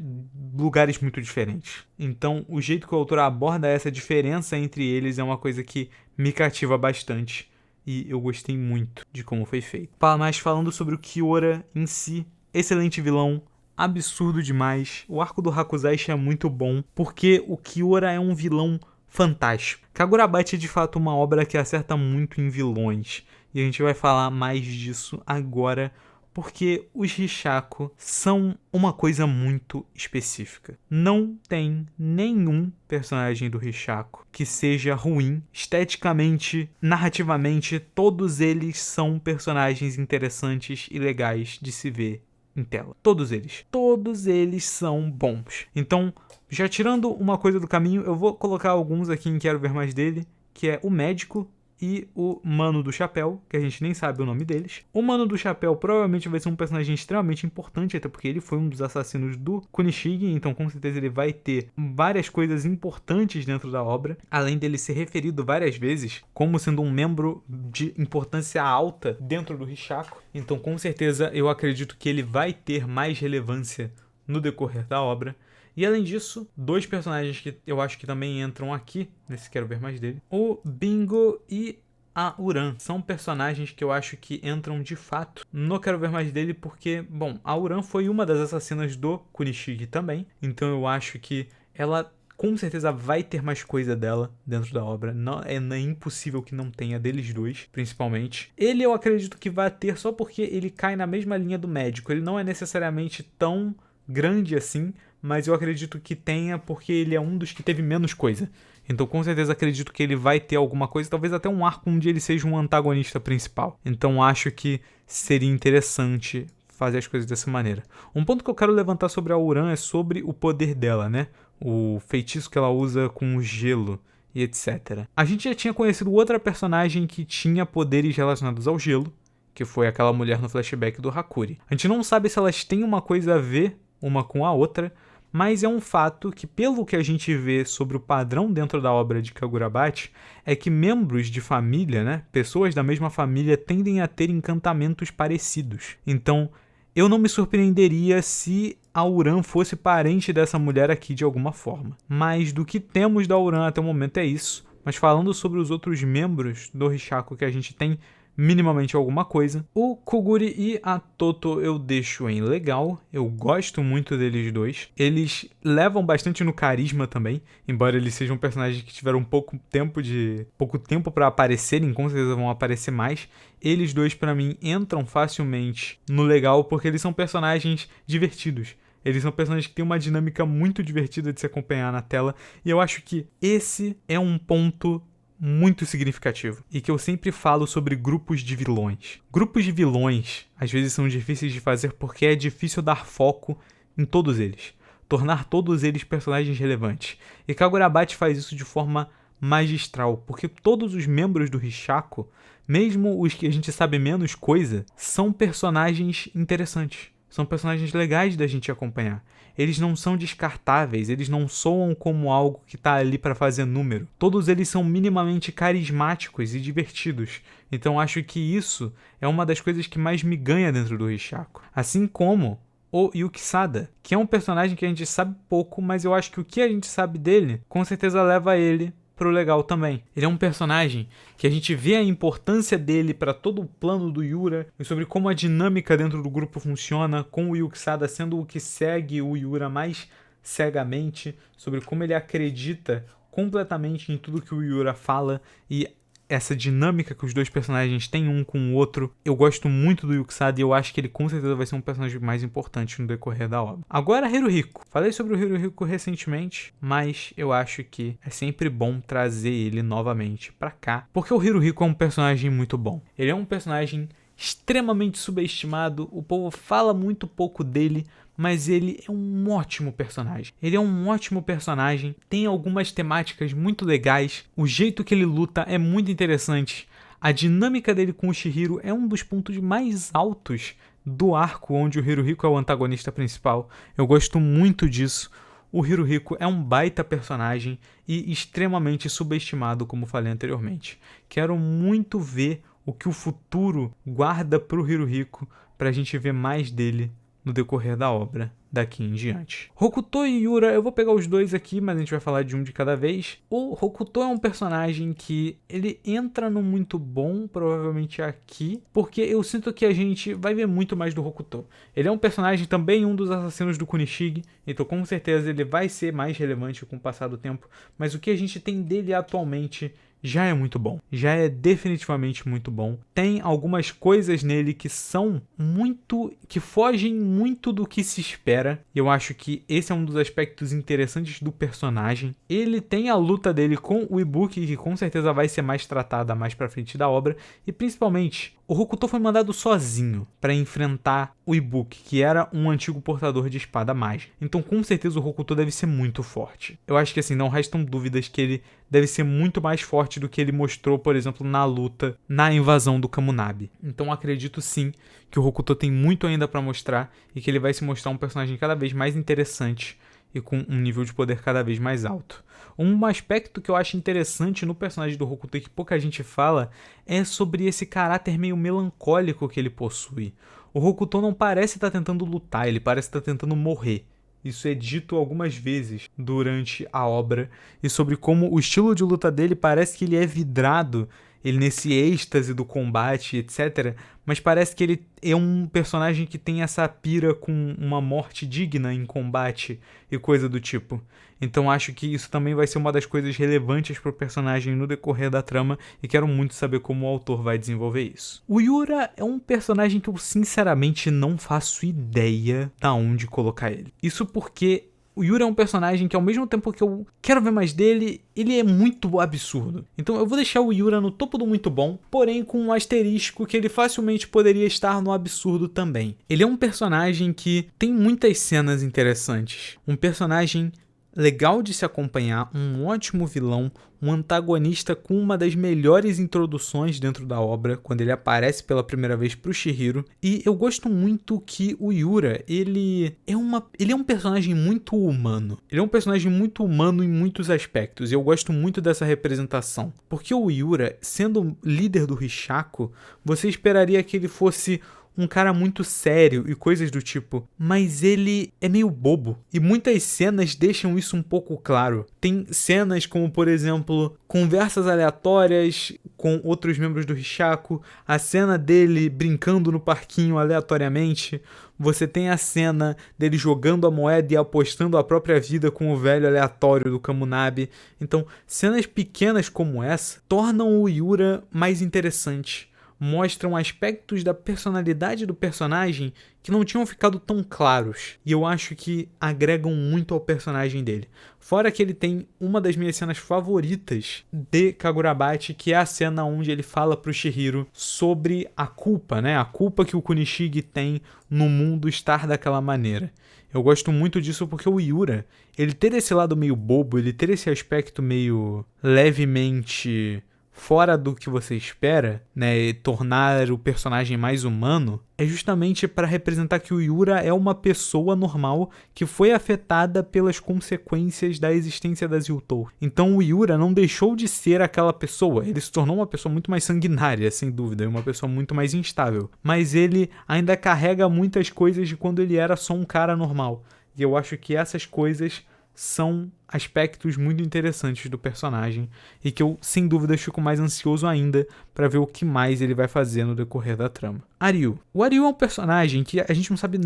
lugares muito diferentes. Então, o jeito que o autor aborda essa diferença entre eles é uma coisa que me cativa bastante. E eu gostei muito de como foi feito. Mas falando sobre o Kiora em si, excelente vilão, absurdo demais. O arco do Hakuzashi é muito bom, porque o Kiora é um vilão fantástico. Kagurabachi é de fato uma obra que acerta muito em vilões. E a gente vai falar mais disso agora, porque os Rishaku são uma coisa muito específica. Não tem nenhum personagem do Rishaku que seja ruim. Esteticamente, narrativamente, todos eles são personagens interessantes e legais de se ver em tela. Todos eles são bons. Então, já tirando uma coisa do caminho, eu vou colocar alguns aqui em Quero Ver Mais dele, que é o médico, e o Mano do Chapéu, que a gente nem sabe o nome deles. O Mano do Chapéu provavelmente vai ser um personagem extremamente importante, até porque ele foi um dos assassinos do Kunishige, então com certeza ele vai ter várias coisas importantes dentro da obra, além dele ser referido várias vezes como sendo um membro de importância alta dentro do Rishaku. Então com certeza eu acredito que ele vai ter mais relevância no decorrer da obra. E além disso, dois personagens que eu acho que também entram aqui, nesse Quero Ver Mais dele, o Bingo e a Uran. São personagens que eu acho que entram de fato no Quero Ver Mais dele porque, bom, a Uran foi uma das assassinas do Kunishige também, então eu acho que ela com certeza vai ter mais coisa dela dentro da obra. Não, é impossível que não tenha deles dois, principalmente. Ele eu acredito que vai ter só porque ele cai na mesma linha do médico. Ele não é necessariamente tão grande assim, mas eu acredito que tenha porque ele é um dos que teve menos coisa. Então com certeza acredito que ele vai ter alguma coisa, talvez até um arco onde ele seja um antagonista principal. Então acho que seria interessante fazer as coisas dessa maneira. Um ponto que eu quero levantar sobre a Uran é sobre o poder dela, né? O feitiço que ela usa com o gelo e etc. A gente já tinha conhecido outra personagem que tinha poderes relacionados ao gelo, que foi aquela mulher no flashback do Hakuri. A gente não sabe se elas têm uma coisa a ver uma com a outra, mas é um fato que, pelo que a gente vê sobre o padrão dentro da obra de Kagurabachi, é que membros de família, né, pessoas da mesma família, tendem a ter encantamentos parecidos. Então, eu não me surpreenderia se a Uran fosse parente dessa mulher aqui de alguma forma. Mas do que temos da Uran até o momento é isso. Mas falando sobre os outros membros do Rishaku que a gente tem minimamente alguma coisa. O Koguri e a Toto eu deixo em legal, eu gosto muito deles dois. Eles levam bastante no carisma também, embora eles sejam personagens que tiveram pouco tempo para aparecerem, com certeza vão aparecer mais. Eles dois para mim entram facilmente no legal porque eles são personagens divertidos. Eles são personagens que têm uma dinâmica muito divertida de se acompanhar na tela, e eu acho que esse é um ponto muito significativo, e que eu sempre falo sobre grupos de vilões. Grupos de vilões, às vezes, são difíceis de fazer porque é difícil dar foco em todos eles, tornar todos eles personagens relevantes. E Kagurabachi faz isso de forma magistral, porque todos os membros do Rishaku, mesmo os que a gente sabe menos coisa, são personagens interessantes. São personagens legais da gente acompanhar. Eles não são descartáveis, eles não soam como algo que está ali para fazer número. Todos eles são minimamente carismáticos e divertidos. Então acho que isso é uma das coisas que mais me ganha dentro do Rishaku. Assim como o Yuki Sada, que é um personagem que a gente sabe pouco, mas eu acho que o que a gente sabe dele, com certeza leva ele pro legal também. Ele é um personagem que a gente vê a importância dele para todo o plano do Yura e sobre como a dinâmica dentro do grupo funciona, com o Yuki Sada sendo o que segue o Yura mais cegamente, sobre como ele acredita completamente em tudo que o Yura fala e essa dinâmica que os dois personagens têm um com o outro. Eu gosto muito do Yuki Sada e eu acho que ele com certeza vai ser um personagem mais importante no decorrer da obra. Agora, Hiruhiko. Falei sobre o Hiruhiko recentemente, mas eu acho que é sempre bom trazer ele novamente pra cá, porque o Hiruhiko é um personagem muito bom. Ele é um personagem extremamente subestimado, o povo fala muito pouco dele, mas ele é um ótimo personagem. Ele é um ótimo personagem, tem algumas temáticas muito legais, o jeito que ele luta é muito interessante, a dinâmica dele com o Chihiro é um dos pontos mais altos do arco onde o Hiruhiko é o antagonista principal. Eu gosto muito disso. O Hiruhiko é um baita personagem e extremamente subestimado, como falei anteriormente. Quero muito ver o que o futuro guarda pro Hiruhiko pra gente ver mais dele no decorrer da obra daqui em diante. Hokuto e Yura, eu vou pegar os dois aqui, mas a gente vai falar de um de cada vez. O Hokuto é um personagem que ele entra no muito bom, provavelmente aqui, porque eu sinto que a gente vai ver muito mais do Hokuto. Ele é um personagem também um dos assassinos do Kunishige, então com certeza ele vai ser mais relevante com o passar do tempo, mas o que a gente tem dele atualmente já é muito bom, já é definitivamente muito bom. Tem algumas coisas nele que fogem muito do que se espera. E eu acho que esse é um dos aspectos interessantes do personagem. Ele tem a luta dele com o Ibuki, que com certeza vai ser mais tratada mais pra frente da obra. E principalmente, o Hokuto foi mandado sozinho para enfrentar o Ibuki, que era um antigo portador de espada mágica. Então com certeza o Hokuto deve ser muito forte. Eu acho que assim, não restam dúvidas que ele deve ser muito mais forte do que ele mostrou, por exemplo, na luta, na invasão do Kamunabi. Então acredito sim que o Hokuto tem muito ainda pra mostrar e que ele vai se mostrar um personagem cada vez mais interessante e com um nível de poder cada vez mais alto. Um aspecto que eu acho interessante no personagem do Hokuto e que pouca gente fala é sobre esse caráter meio melancólico que ele possui. O Hokuto não parece estar tentando lutar, ele parece estar tentando morrer. Isso é dito algumas vezes durante a obra, e sobre como o estilo de luta dele parece que ele é vidrado, ele nesse êxtase do combate, etc. Mas parece que ele é um personagem que tem essa pira com uma morte digna em combate e coisa do tipo. Então acho que isso também vai ser uma das coisas relevantes pro personagem no decorrer da trama e quero muito saber como o autor vai desenvolver isso. O Yura é um personagem que eu sinceramente não faço ideia da onde colocar ele. Isso porque o Yura é um personagem que ao mesmo tempo que eu quero ver mais dele, ele é muito absurdo. Então eu vou deixar o Yura no topo do muito bom, porém com um asterisco que ele facilmente poderia estar no absurdo também. Ele é um personagem que tem muitas cenas interessantes. Um personagem legal de se acompanhar, um ótimo vilão, um antagonista com uma das melhores introduções dentro da obra, quando ele aparece pela primeira vez pro Chihiro. E eu gosto muito que o Yura, ele é um personagem muito humano. Ele é um personagem muito humano em muitos aspectos, e eu gosto muito dessa representação. Porque o Yura, sendo líder do Rishaku, você esperaria que ele fosse um cara muito sério e coisas do tipo, mas ele é meio bobo, e muitas cenas deixam isso um pouco claro. Tem cenas como, por exemplo, conversas aleatórias com outros membros do Rishaku, a cena dele brincando no parquinho aleatoriamente, você tem a cena dele jogando a moeda e apostando a própria vida com o velho aleatório do Kamunabi. Então, cenas pequenas como essa tornam o Yura mais interessante, mostram aspectos da personalidade do personagem que não tinham ficado tão claros, e eu acho que agregam muito ao personagem dele. Fora que ele tem uma das minhas cenas favoritas de Kagurabate, que é a cena onde ele fala pro Chihiro sobre a culpa, né? A culpa que o Kunishige tem no mundo estar daquela maneira. Eu gosto muito disso porque o Yura, ele ter esse lado meio bobo, ele ter esse aspecto meio levemente fora do que você espera, né, e tornar o personagem mais humano, é justamente para representar que o Yura é uma pessoa normal que foi afetada pelas consequências da existência das Yutou. Então o Yura não deixou de ser aquela pessoa, ele se tornou uma pessoa muito mais sanguinária, sem dúvida, uma pessoa muito mais instável, mas ele ainda carrega muitas coisas de quando ele era só um cara normal, e eu acho que essas coisas são aspectos muito interessantes do personagem e que eu, sem dúvidas, fico mais ansioso ainda para ver o que mais ele vai fazer no decorrer da trama. Aryu. O Aryu é um personagem que a gente não sabe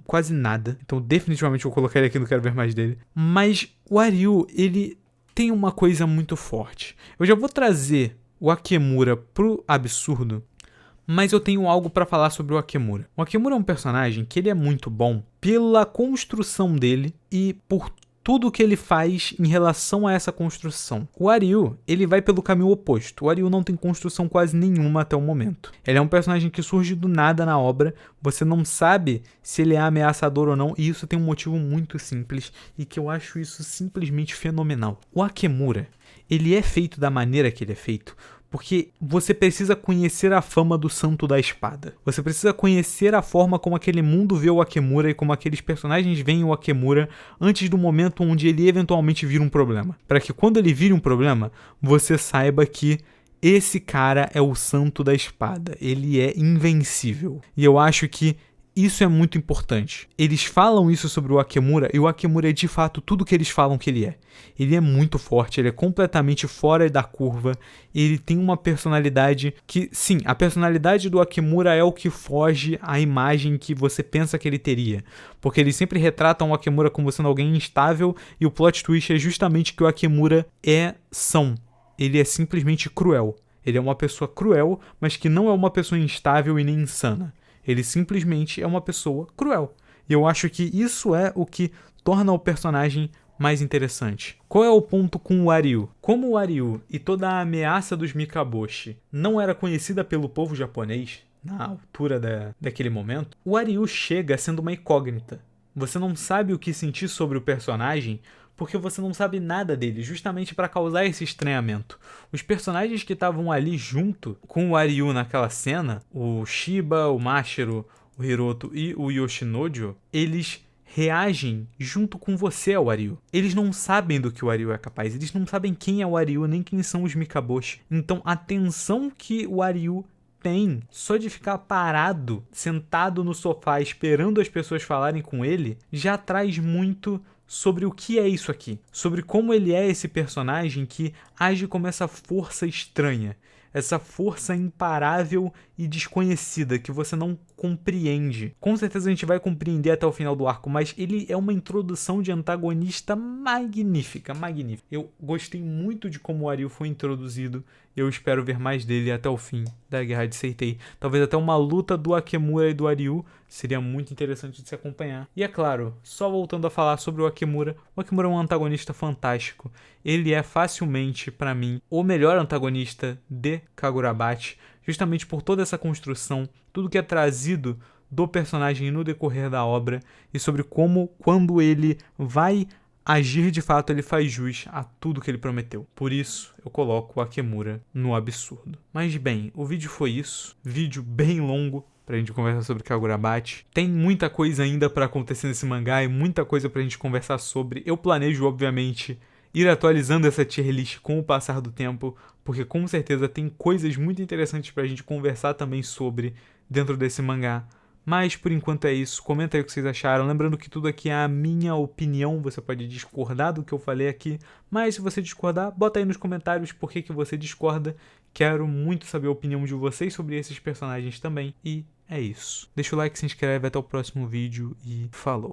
quase nada, então definitivamente eu vou colocar ele aqui, não quero ver mais dele. Mas o Aryu, ele tem uma coisa muito forte. Eu já vou trazer o Akemura pro absurdo, mas eu tenho algo para falar sobre o Akemura. O Akemura é um personagem que ele é muito bom pela construção dele e por tudo que ele faz em relação a essa construção. O Aryu, ele vai pelo caminho oposto. O Aryu não tem construção quase nenhuma até o momento. Ele é um personagem que surge do nada na obra, você não sabe se ele é ameaçador ou não, e isso tem um motivo muito simples, e que eu acho isso simplesmente fenomenal. O Akemura, ele é feito da maneira que ele é feito, porque você precisa conhecer a fama do Santo da Espada. Você precisa conhecer a forma como aquele mundo vê o Akemura e como aqueles personagens veem o Akemura antes do momento onde ele eventualmente vira um problema. Para que quando ele vire um problema, você saiba que esse cara é o Santo da Espada. Ele é invencível. E eu acho que isso é muito importante. Eles falam isso sobre o Akemura e o Akemura é de fato tudo o que eles falam que ele é. Ele é muito forte, ele é completamente fora da curva, ele tem uma personalidade que, sim, a personalidade do Akemura é o que foge à imagem que você pensa que ele teria. Porque eles sempre retratam o Akemura como sendo alguém instável e o plot twist é justamente que o Akemura é são. Ele é simplesmente cruel. Ele é uma pessoa cruel, mas que não é uma pessoa instável e nem insana. Ele simplesmente é uma pessoa cruel. E eu acho que isso é o que torna o personagem mais interessante. Qual é o ponto com o Aryu? Como o Aryu e toda a ameaça dos Mikaboshi não era conhecida pelo povo japonês, na altura daquele momento, o Aryu chega sendo uma incógnita. Você não sabe o que sentir sobre o personagem, porque você não sabe nada dele, justamente para causar esse estranhamento. Os personagens que estavam ali junto com o Aryu naquela cena, o Shiba, o Mashiro, o Hiroto e o Yoshinojo, eles reagem junto com você ao Aryu. Eles não sabem do que o Aryu é capaz, eles não sabem quem é o Aryu, nem quem são os Mikaboshi. Então a tensão que o Aryu tem só de ficar parado, sentado no sofá, esperando as pessoas falarem com ele, já traz muito sobre o que é isso aqui. Sobre como ele é esse personagem que age como essa força estranha. Essa força imparável e desconhecida que você não compreende. Com certeza a gente vai compreender até o final do arco, mas ele é uma introdução de antagonista magnífica, magnífica. Eu gostei muito de como o Aryu foi introduzido. Eu espero ver mais dele até o fim da Guerra de Seitei. Talvez até uma luta do Akemura e do Aryu seria muito interessante de se acompanhar. E é claro, só voltando a falar sobre o Akemura é um antagonista fantástico. Ele é facilmente, pra mim, o melhor antagonista de Kagurabachi, justamente por toda essa construção, tudo que é trazido do personagem no decorrer da obra e sobre como, quando ele vai agir de fato, ele faz jus a tudo que ele prometeu. Por isso, eu coloco o Akemura no absurdo. Mas bem, o vídeo foi isso. Vídeo bem longo pra gente conversar sobre Kagurabachi. Tem muita coisa ainda pra acontecer nesse mangá e muita coisa pra gente conversar sobre. Eu planejo, obviamente, ir atualizando essa tier list com o passar do tempo, porque com certeza tem coisas muito interessantes pra gente conversar também sobre dentro desse mangá. Mas por enquanto é isso, comenta aí o que vocês acharam, lembrando que tudo aqui é a minha opinião, você pode discordar do que eu falei aqui, mas se você discordar, bota aí nos comentários por que você discorda, quero muito saber a opinião de vocês sobre esses personagens também, e é isso. Deixa o like, se inscreve, até o próximo vídeo e falou!